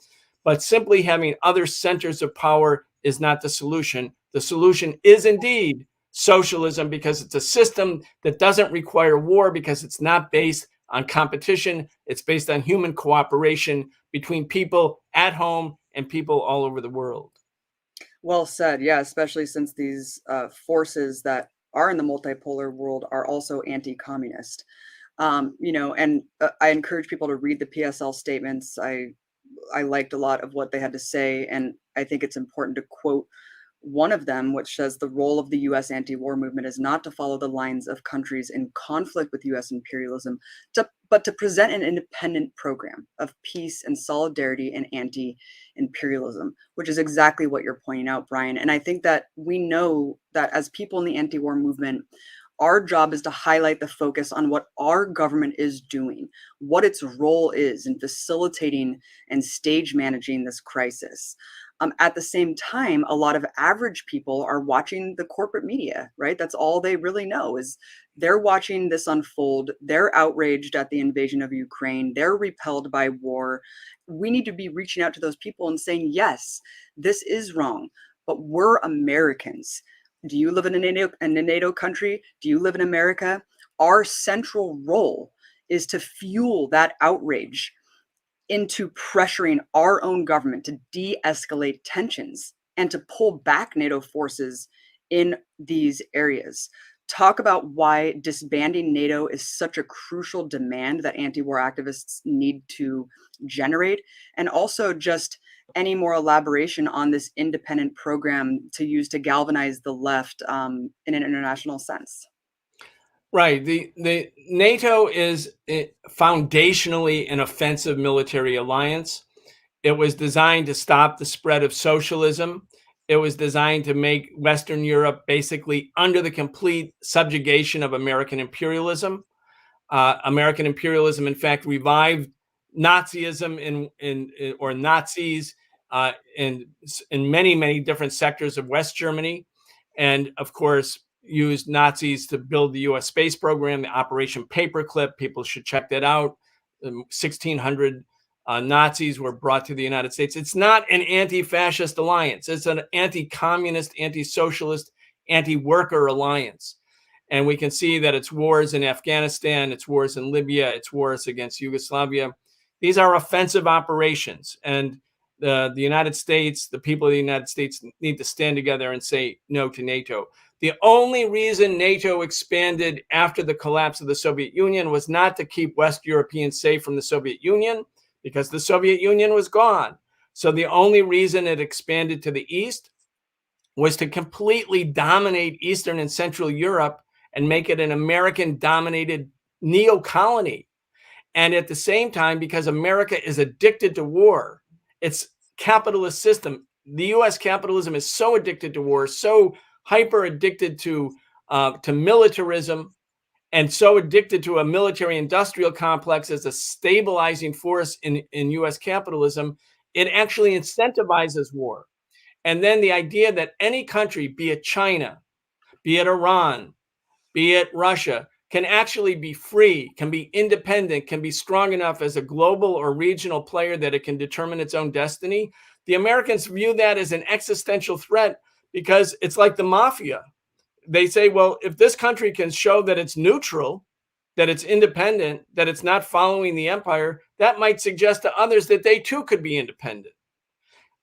but simply having other centers of power is not the solution. The solution is indeed socialism because it's a system that doesn't require war because it's not based on competition. It's based on human cooperation between people at home and people all over the world. Well said. Yeah, especially since these forces that are in the multipolar world are also anti-communist. And I encourage people to read the PSL statements. I liked a lot of what they had to say, and I think it's important to quote one of them, which says the role of the US anti-war movement is not to follow the lines of countries in conflict with US imperialism, but to present an independent program of peace and solidarity and anti-imperialism, which is exactly what you're pointing out, Brian. And I think that we know that as people in the anti-war movement, our job is to highlight the focus on what our government is doing, what its role is in facilitating and stage managing this crisis. At the same time, a lot of average people are watching the corporate media, right? That's all they really know is they're watching this unfold. They're outraged at the invasion of Ukraine. They're repelled by war. We need to be reaching out to those people and saying, yes, this is wrong, but we're Americans. Do you live in a NATO country? Do you live in America? Our central role is to fuel that outrage into pressuring our own government to de-escalate tensions and to pull back NATO forces in these areas. Talk about why disbanding NATO is such a crucial demand that anti-war activists need to generate, and also just any more elaboration on this independent program to use to galvanize the left in an international sense. Right. The NATO is foundationally an offensive military alliance. It was designed to stop the spread of socialism. It was designed to make Western Europe basically under the complete subjugation of American imperialism. American imperialism, in fact, revived Nazism or Nazis in many different sectors of West Germany, and of course used Nazis to build the U.S. space program, the Operation Paperclip. People should check that out. 1,600 Nazis were brought to the United States. It's not an anti-fascist alliance. It's an anti-communist, anti-socialist, anti-worker alliance. And we can see that it's wars in Afghanistan, it's wars in Libya, it's wars against Yugoslavia. These are offensive operations. And the United States, the people of the United States need to stand together and say no to NATO. The only reason NATO expanded after the collapse of the Soviet Union was not to keep West Europeans safe from the Soviet Union, because the Soviet Union was gone. So the only reason it expanded to the east was to completely dominate Eastern and Central Europe and make it an American-dominated neo-colony. And at the same time, because America is addicted to war, its capitalist system, the U.S. capitalism is so addicted to war, so hyper-addicted to militarism, and so addicted to a military-industrial complex as a stabilizing force in U.S. capitalism, it actually incentivizes war. And then the idea that any country, be it China, be it Iran, be it Russia, can actually be free, can be independent, can be strong enough as a global or regional player that it can determine its own destiny. The Americans view that as an existential threat because it's like the mafia. They say, well, if this country can show that it's neutral, that it's independent, that it's not following the empire, that might suggest to others that they too could be independent.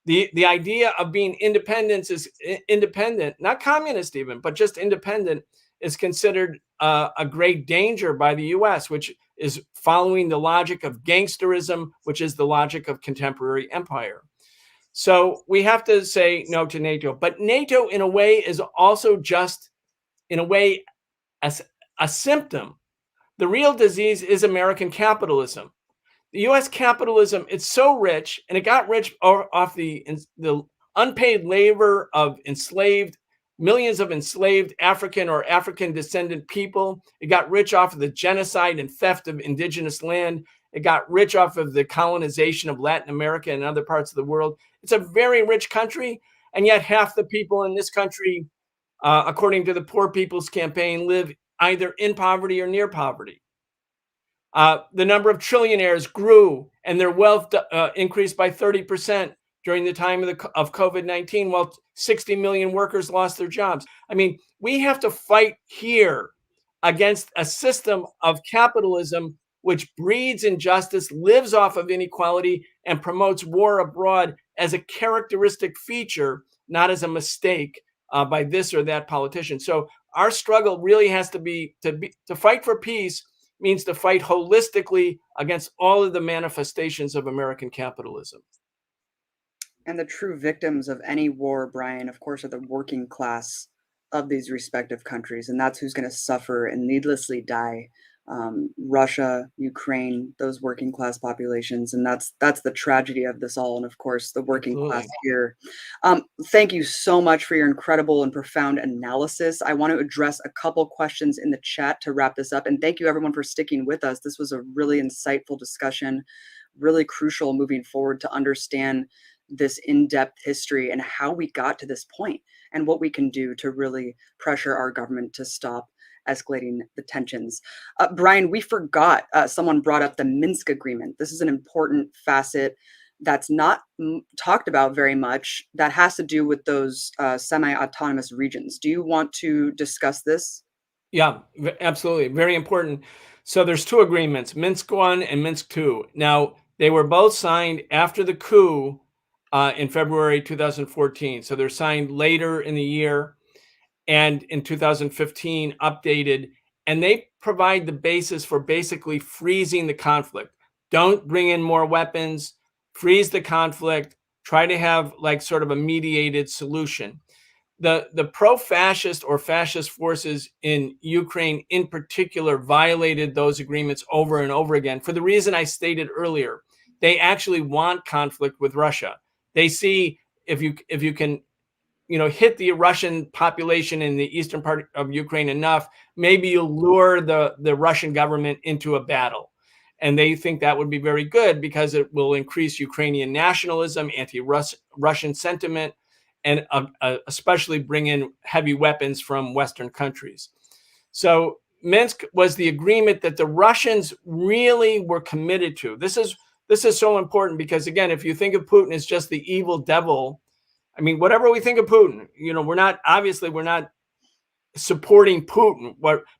The idea of being independent, not communist even, but just independent, is considered a great danger by the US, which is following the logic of gangsterism, which is the logic of contemporary empire. So we have to say no to NATO. But NATO, in a way, is also just, in a way, a symptom. The real disease is American capitalism. The U.S. capitalism, it's so rich, and it got rich off the unpaid labor of millions of enslaved African or African descendant people. It got rich off of the genocide and theft of indigenous land. It got rich off of the colonization of Latin America and other parts of the world. It's a very rich country, and yet half the people in this country, according to the Poor People's Campaign, live either in poverty or near poverty. The number of trillionaires grew and their wealth increased by 30%, during the time of COVID-19 while 60 million workers lost their jobs. I mean, we have to fight here against a system of capitalism which breeds injustice, lives off of inequality, and promotes war abroad as a characteristic feature, not as a mistake by this or that politician. So our struggle really has to be to fight for peace means to fight holistically against all of the manifestations of American capitalism. And the true victims of any war, Brian, of course, are the working class of these respective countries, and that's who's going to suffer and needlessly die. Russia, Ukraine, those working class populations, and that's the tragedy of this all. And of course, the working class here. Thank you so much for your incredible and profound analysis. I want to address a couple questions in the chat to wrap this up, and thank you everyone for sticking with us. This was a really insightful discussion, really crucial moving forward to understand this in-depth history and how we got to this point and what we can do to really pressure our government to stop escalating the tensions. Brian, we forgot, someone brought up the Minsk agreement. This is an important facet that's not talked about very much that has to do with those semi-autonomous regions. Do you want to discuss this? Yeah, absolutely. Very important. So there's two agreements, Minsk 1 and Minsk 2. Now, they were both signed after the coup in February 2014. So they're signed later in the year and in 2015 updated. And they provide the basis for basically freezing the conflict. Don't bring in more weapons, freeze the conflict, try to have like sort of a mediated solution. The pro-fascist or fascist forces in Ukraine in particular violated those agreements over and over again for the reason I stated earlier. They actually want conflict with Russia. They see if you can, hit the Russian population in the eastern part of Ukraine enough, maybe you'll lure the Russian government into a battle. And they think that would be very good because it will increase Ukrainian nationalism, anti-Russian sentiment, and especially bring in heavy weapons from Western countries. So Minsk was the agreement that the Russians really were committed to. This is so important because, again, if you think of Putin as just the evil devil, I mean, whatever we think of Putin, we're not supporting Putin,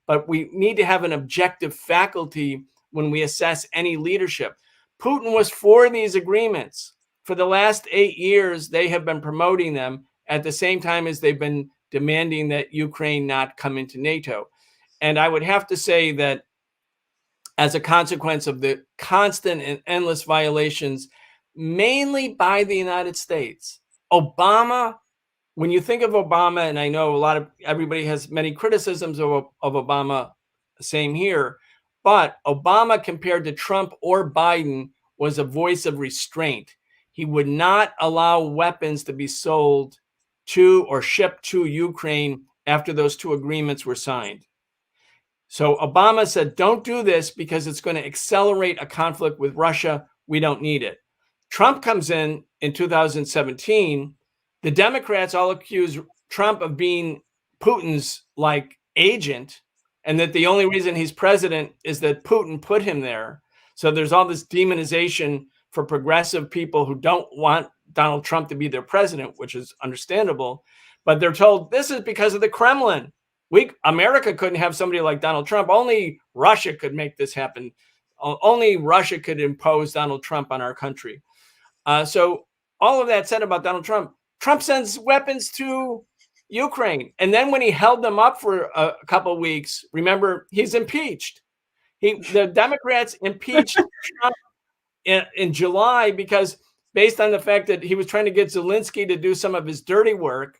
but we need to have an objective faculty when we assess any leadership. Putin was for these agreements. For the last 8 years, they have been promoting them at the same time as they've been demanding that Ukraine not come into NATO. And I would have to say that as a consequence of the constant and endless violations, mainly by the United States, Obama, when you think of Obama, and I know everybody has many criticisms of Obama, same here, but Obama compared to Trump or Biden was a voice of restraint. He would not allow weapons to be sold to or shipped to Ukraine after those two agreements were signed. So Obama said, don't do this because it's going to accelerate a conflict with Russia. We don't need it. Trump comes in 2017. The Democrats all accuse Trump of being Putin's agent, and that the only reason he's president is that Putin put him there. So there's all this demonization for progressive people who don't want Donald Trump to be their president, which is understandable. But they're told this is because of the Kremlin. America couldn't have somebody like Donald Trump. Only Russia could make this happen. Only Russia could impose Donald Trump on our country. So all of that said about Donald Trump, Trump sends weapons to Ukraine. And then when he held them up for a couple of weeks, remember, he's impeached. The Democrats impeached Trump in July because based on the fact that he was trying to get Zelensky to do some of his dirty work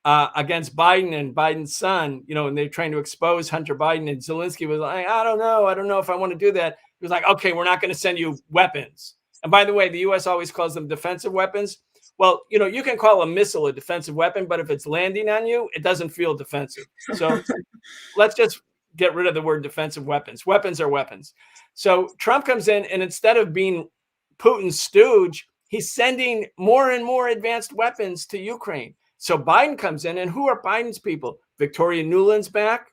against Biden and Biden's son, and they're trying to expose Hunter Biden. And Zelensky was like, I don't know if I want to do that. He was like, okay, we're not going to send you weapons. And by the way, the U.S. always calls them defensive weapons. Well, you can call a missile a defensive weapon, but if it's landing on you, it doesn't feel defensive. So let's just get rid of the word defensive weapons. Weapons are weapons. So Trump comes in, and instead of being Putin's stooge, he's sending more and more advanced weapons to Ukraine. So Biden comes in, and who are Biden's people? Victoria Nuland's back,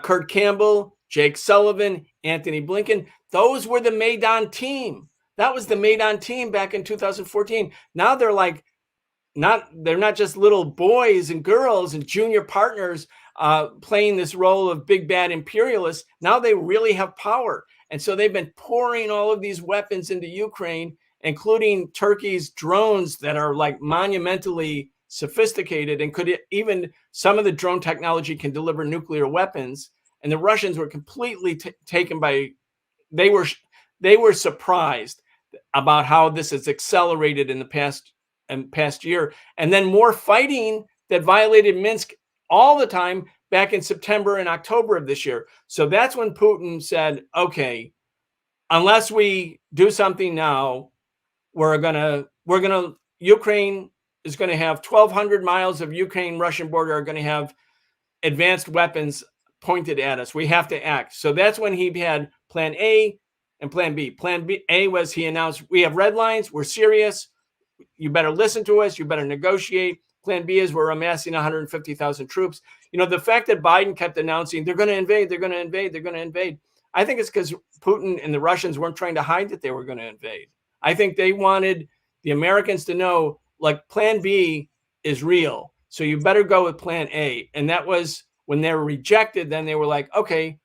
Kurt Campbell, Jake Sullivan, Anthony Blinken. Those were the Maidan team. That was the Maidan team back in 2014. Now they're like, they're not just little boys and girls and junior partners playing this role of big bad imperialists. Now they really have power. And so they've been pouring all of these weapons into Ukraine, including Turkey's drones that are like monumentally sophisticated and could even, some of the drone technology can deliver nuclear weapons. And the Russians were completely taken by, they were surprised about how this has accelerated in the past year. And then more fighting that violated Minsk all the time back in September and October of this year. So that's when Putin said, okay, unless we do something now, Ukraine is going to have 1,200 miles of Ukraine-Russian border are going to have advanced weapons pointed at us. We have to act. So that's when he had plan A and plan B. Plan A was, he announced, we have red lines, we're serious, you better listen to us, you better negotiate. Plan B is we're amassing 150,000 troops. You know, the fact that Biden kept announcing they're going to invade, they're going to invade, they're going to invade, I think it's because Putin and the Russians weren't trying to hide that they were going to invade. I think they wanted the Americans to know, like, plan B is real. So you better go with plan A. And that was when they were rejected. Then they were like, okay,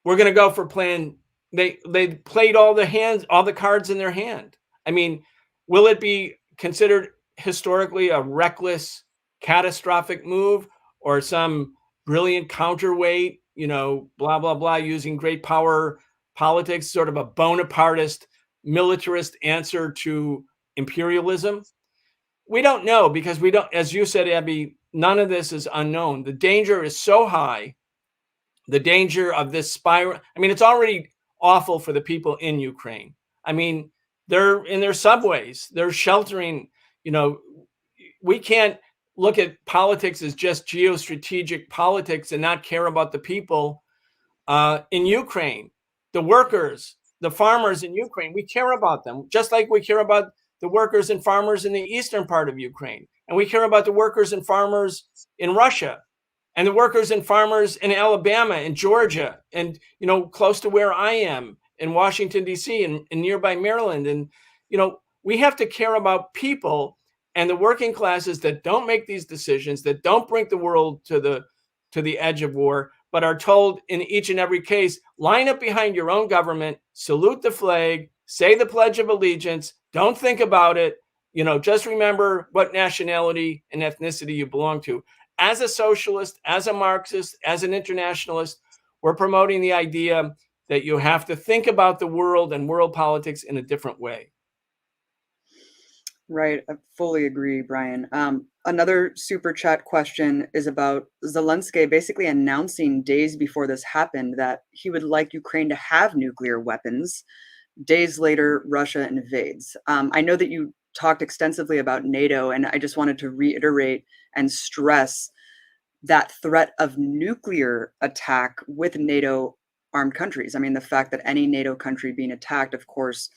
we're going to go for plan. They played all the cards in their hand. I mean, will it be considered historically a reckless, catastrophic move or some brilliant counterweight, you know, blah, blah, blah, using great power politics, sort of a Bonapartist, militarist answer to imperialism? We don't know, because we don't, as you said, Abby, none of this is unknown. The danger is so high. The danger of this spiral. I mean, it's already awful for the people in Ukraine. I mean, they're in their subways, they're sheltering. You know, we can't look at politics as just geostrategic politics and not care about the people in Ukraine, the workers, the farmers in Ukraine. We care about them, just like we care about the workers and farmers in the eastern part of Ukraine. And we care about the workers and farmers in Russia, and the workers and farmers in Alabama and Georgia, and, you know, close to where I am in Washington, D.C. and nearby Maryland. And, you know, we have to care about people and the working classes that don't make these decisions, that don't bring the world to the edge of war, but are told in each and every case, line up behind your own government, salute the flag, say the Pledge of Allegiance, don't think about it. You know, just remember what nationality and ethnicity you belong to. As a socialist, as a Marxist, as an internationalist, we're promoting the idea that you have to think about the world and world politics in a different way. Right. I fully agree, Brian. Another super chat question is about Zelensky basically announcing days before this happened that he would like Ukraine to have nuclear weapons. Days later, Russia invades. I know that you talked extensively about NATO, and I just wanted to reiterate and stress that threat of nuclear attack with NATO armed countries. I mean, the fact that any NATO country being attacked, of course,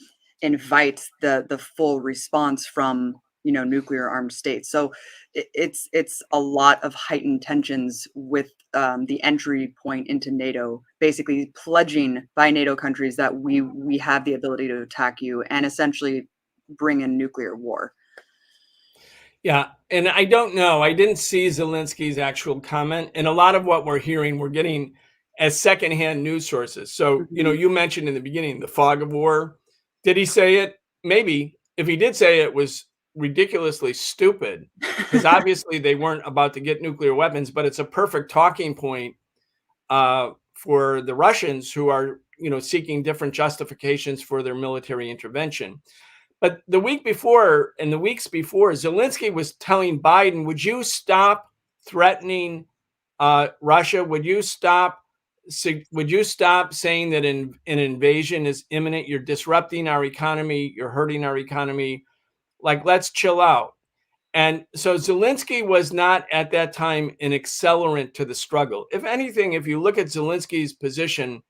invites the full response from, you know, nuclear armed states. So it's a lot of heightened tensions with the entry point into NATO, basically pledging by NATO countries that we have the ability to attack you and essentially bring in nuclear war. Yeah, and I don't know. I didn't see Zelensky's actual comment, and a lot of what we're hearing, we're getting as secondhand news sources. So, you know, you mentioned in the beginning the fog of war. Did he say it? Maybe. If he did say it, was ridiculously stupid, because obviously they weren't about to get nuclear weapons. But it's a perfect talking point for the Russians, who are, you know, seeking different justifications for their military intervention. But the week before and the weeks before, Zelensky was telling Biden, would you stop threatening Russia? Would you stop saying that an invasion is imminent? You're disrupting our economy. You're hurting our economy. Like, let's chill out. And so Zelensky was not at that time an accelerant to the struggle. If anything, if you look at Zelensky's position,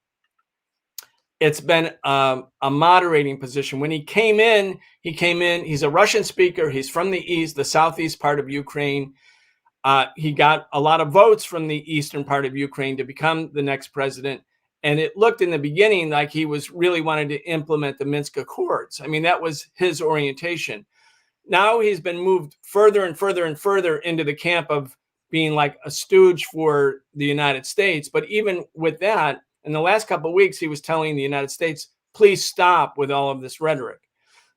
it's been a moderating position. When he came in, he's a Russian speaker. He's from the east, the southeast part of Ukraine. He got a lot of votes from the eastern part of Ukraine to become the next president. And it looked in the beginning like he was really wanting to implement the Minsk Accords. I mean, that was his orientation. Now he's been moved further and further and further into the camp of being like a stooge for the United States. But even with that, in the last couple of weeks, he was telling the United States, please stop with all of this rhetoric.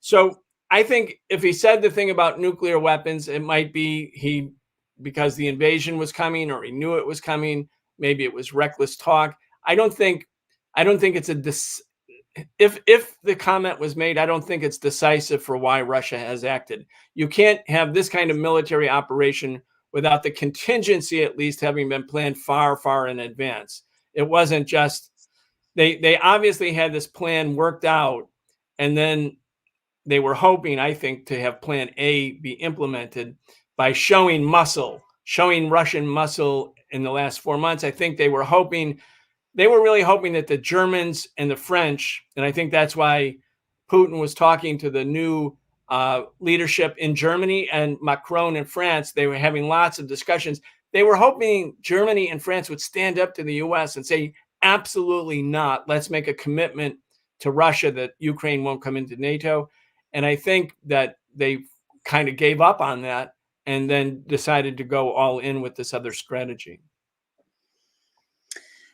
So I think if he said the thing about nuclear weapons, it might be because the invasion was coming, or he knew it was coming. Maybe it was reckless talk. I don't think it's if the comment was made, I don't think it's decisive for why Russia has acted. You can't have this kind of military operation without the contingency at least having been planned far, far in advance. It wasn't just they obviously had this plan worked out, and then they were hoping, I think, to have plan A be implemented by showing Russian muscle in the last 4 months. I think they were really hoping that the Germans and the French, and I think that's why Putin was talking to the new leadership in Germany and Macron in France. They were having lots of discussions. They were hoping Germany and France would stand up to the US and say, absolutely not. Let's make a commitment to Russia that Ukraine won't come into NATO. And I think that they kind of gave up on that and then decided to go all in with this other strategy.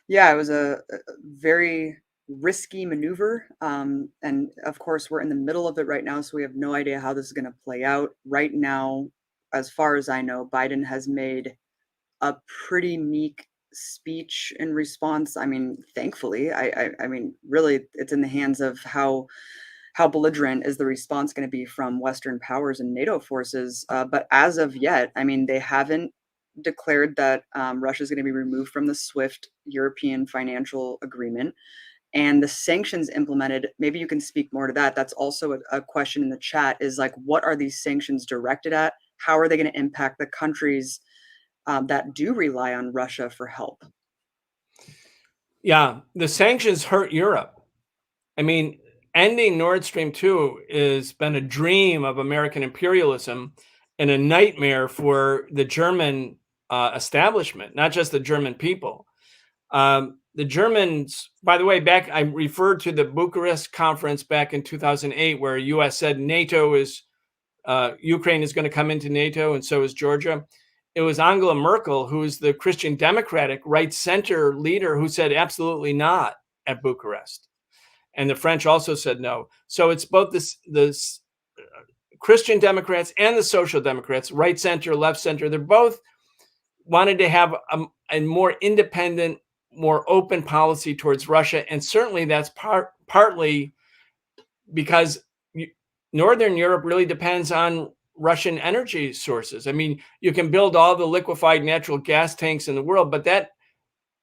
Yeah, it was a very risky maneuver. And of course, we're in the middle of it right now, so we have no idea how this is going to play out. Right now, as far as I know, Biden has made a pretty meek speech in response. I mean, thankfully, I mean, really, it's in the hands of how belligerent is the response going to be from Western powers and NATO forces. But as of yet, I mean, they haven't declared that Russia is going to be removed from the SWIFT European financial agreement. And the sanctions implemented, maybe you can speak more to that. That's also a question in the chat, is like, what are these sanctions directed at? How are they going to impact the countries that do rely on Russia for help? Yeah, the sanctions hurt Europe. I mean, ending Nord Stream 2 has been a dream of American imperialism and a nightmare for the German establishment, not just the German people. The Germans, by the way, I referred to the Bucharest conference back in 2008, where US said Ukraine is going to come into NATO, and so is Georgia. It was Angela Merkel, who is the Christian Democratic right-center leader, who said absolutely not at Bucharest. And the French also said no. So it's both this Christian Democrats and the Social Democrats, right center, left center. They're both wanted to have a more independent, more open policy towards Russia. And certainly that's partly because Northern Europe really depends on Russian energy sources. I mean, you can build all the liquefied natural gas tanks in the world, but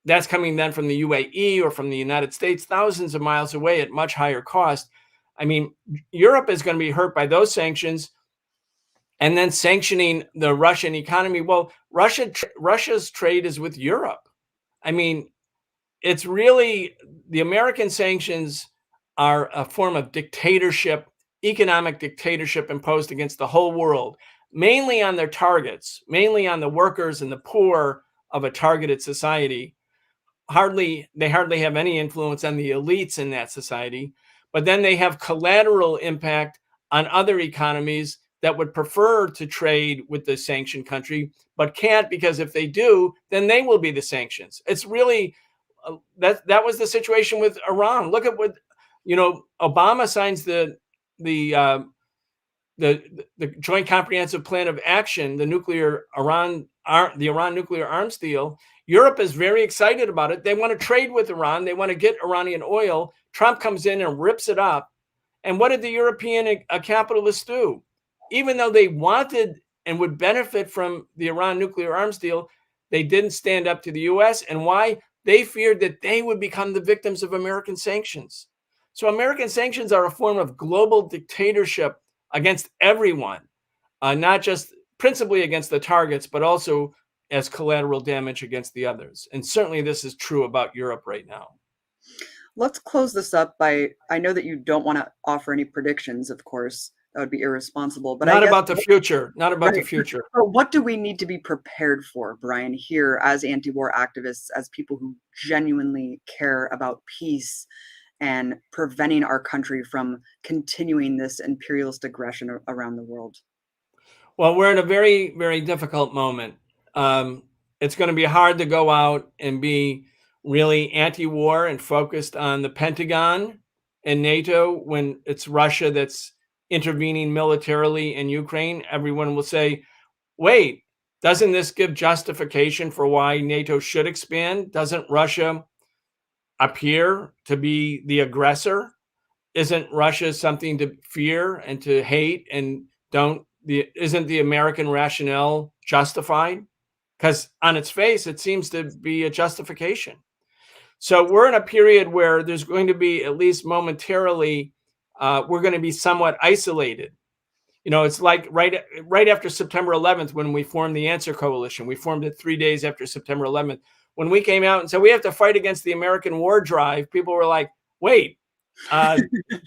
that's coming then from the UAE or from the United States, thousands of miles away at much higher cost. I mean, Europe is going to be hurt by those sanctions, and then sanctioning the Russian economy. Well, Russia's trade is with Europe. I mean, it's really, the American sanctions are a form of dictatorship, economic dictatorship imposed against the whole world, mainly on their targets, mainly on the workers and the poor of a targeted society. They hardly have any influence on the elites in that society, but then they have collateral impact on other economies that would prefer to trade with the sanctioned country, but can't, because if they do, then they will be the sanctions. It's really, that was the situation with Iran. Look at what, Obama signs the Joint Comprehensive Plan of Action, the Iran nuclear arms deal. Europe is very excited about it. They want to trade with Iran. They want to get Iranian oil. Trump comes in and rips it up. And what did the European capitalists do? Even though they wanted and would benefit from the Iran nuclear arms deal, they didn't stand up to the US. And why? They feared that they would become the victims of American sanctions. So American sanctions are a form of global dictatorship against everyone, not just principally against the targets, but also as collateral damage against the others. And certainly this is true about Europe right now. Let's close this up by, I know that you don't want to offer any predictions, of course, That would be irresponsible. But I Not guess about the future. Not about the right. future. But what do we need to be prepared for, Brian, here as anti-war activists, as people who genuinely care about peace and preventing our country from continuing this imperialist aggression around the world? Well, we're in a very, very difficult moment. It's going to be hard to go out and be really anti-war and focused on the Pentagon and NATO when it's Russia that's intervening militarily in Ukraine. Everyone will say, wait, doesn't this give justification for why NATO should expand? Doesn't Russia appear to be the aggressor? Isn't Russia something to fear and to hate? And isn't the American rationale justified? Because on its face, it seems to be a justification. So we're in a period where there's going to be, at least momentarily, we're going to be somewhat isolated. You know, it's like right after September 11th, when we formed the Answer Coalition. We formed it 3 days after September 11th. When we came out and said we have to fight against the American war drive, people were like, wait,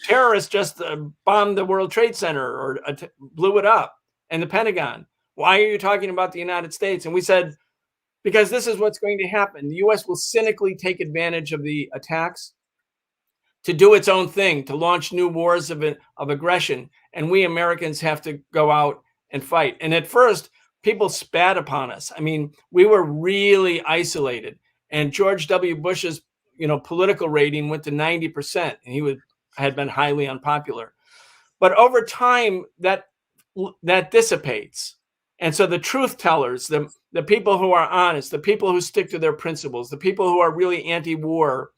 terrorists just bombed the World Trade Center or blew it up, and the Pentagon. Why are you talking about the United States? And we said, because this is what's going to happen. The U.S. will cynically take advantage of the attacks to do its own thing, to launch new wars of aggression. And we Americans have to go out and fight. And at first, people spat upon us. I mean, we were really isolated. And George W. Bush's political rating went to 90%, and he had been highly unpopular. But over time, that dissipates. And so the truth tellers, the people who are honest, the people who stick to their principles, the people who are really anti-war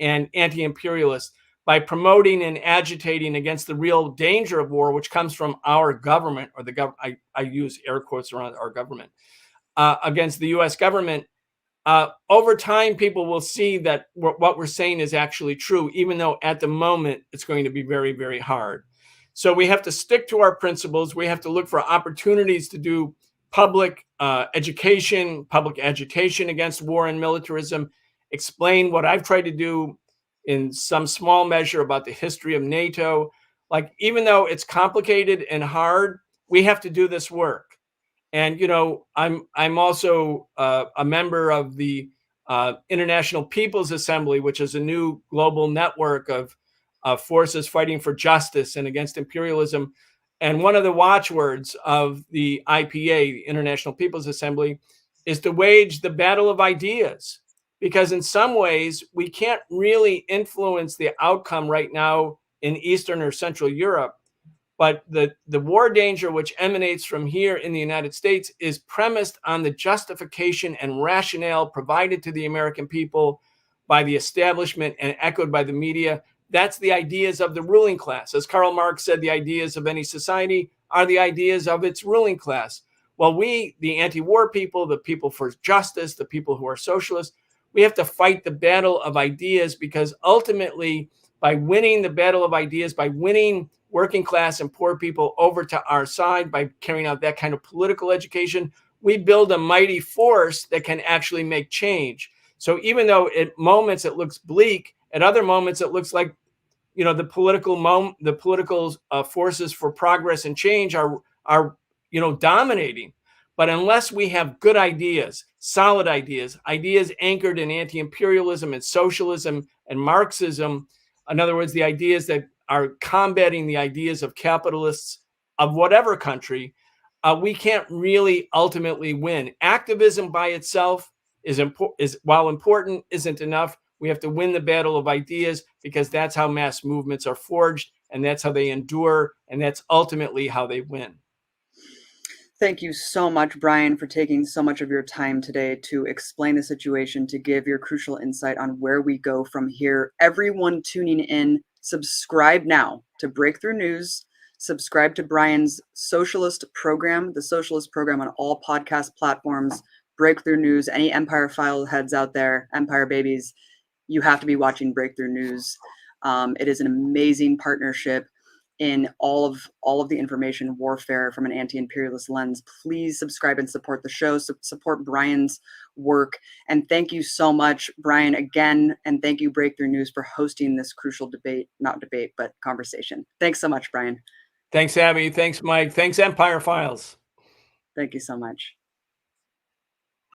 and anti-imperialist, by promoting and agitating against the real danger of war, which comes from our government, or the government, I use air quotes around our government, against the U.S. government, over time, people will see that what we're saying is actually true, even though at the moment it's going to be very, very hard. So we have to stick to our principles. We have to look for opportunities to do public education, public agitation against war and militarism, explain what I've tried to do in some small measure about the history of NATO. Like, even though it's complicated and hard, we have to do this work. And, I'm also a member of the International People's Assembly, which is a new global network of forces fighting for justice and against imperialism. And one of the watchwords of the IPA, the International People's Assembly, is to wage the battle of ideas. Because in some ways, we can't really influence the outcome right now in Eastern or Central Europe. But the war danger which emanates from here in the United States is premised on the justification and rationale provided to the American people by the establishment and echoed by the media. That's the ideas of the ruling class. As Karl Marx said, the ideas of any society are the ideas of its ruling class. Well, we, the anti-war people, the people for justice, the people who are socialists, we have to fight the battle of ideas, because ultimately, by winning the battle of ideas, by winning working class and poor people over to our side, by carrying out that kind of political education, we build a mighty force that can actually make change. So even though at moments it looks bleak, at other moments it looks like, the political forces for progress and change are dominating. But unless we have good ideas, solid ideas anchored in anti-imperialism and socialism and Marxism, in other words, the ideas that are combating the ideas of capitalists of whatever country, we can't really ultimately win. Activism by itself is while important, isn't enough. We have to win the battle of ideas, because that's how mass movements are forged, and that's how they endure, and that's ultimately how they win. Thank you so much, Brian, for taking so much of your time today to explain the situation, to give your crucial insight on where we go from here. Everyone tuning in, subscribe now to Breakthrough News. Subscribe to Brian's Socialist program, the Socialist program on all podcast platforms. Breakthrough News, any Empire File heads out there, Empire babies, you have to be watching Breakthrough News. It is an amazing partnership in all of the information warfare from an anti-imperialist lens. Please subscribe and support the show, support Brian's work. And thank you so much, Brian, again. And thank you, Breakthrough News, for hosting this crucial conversation. Thanks so much, Brian. Thanks, Abby. Thanks, Mike. Thanks, Empire Files. Thank you so much.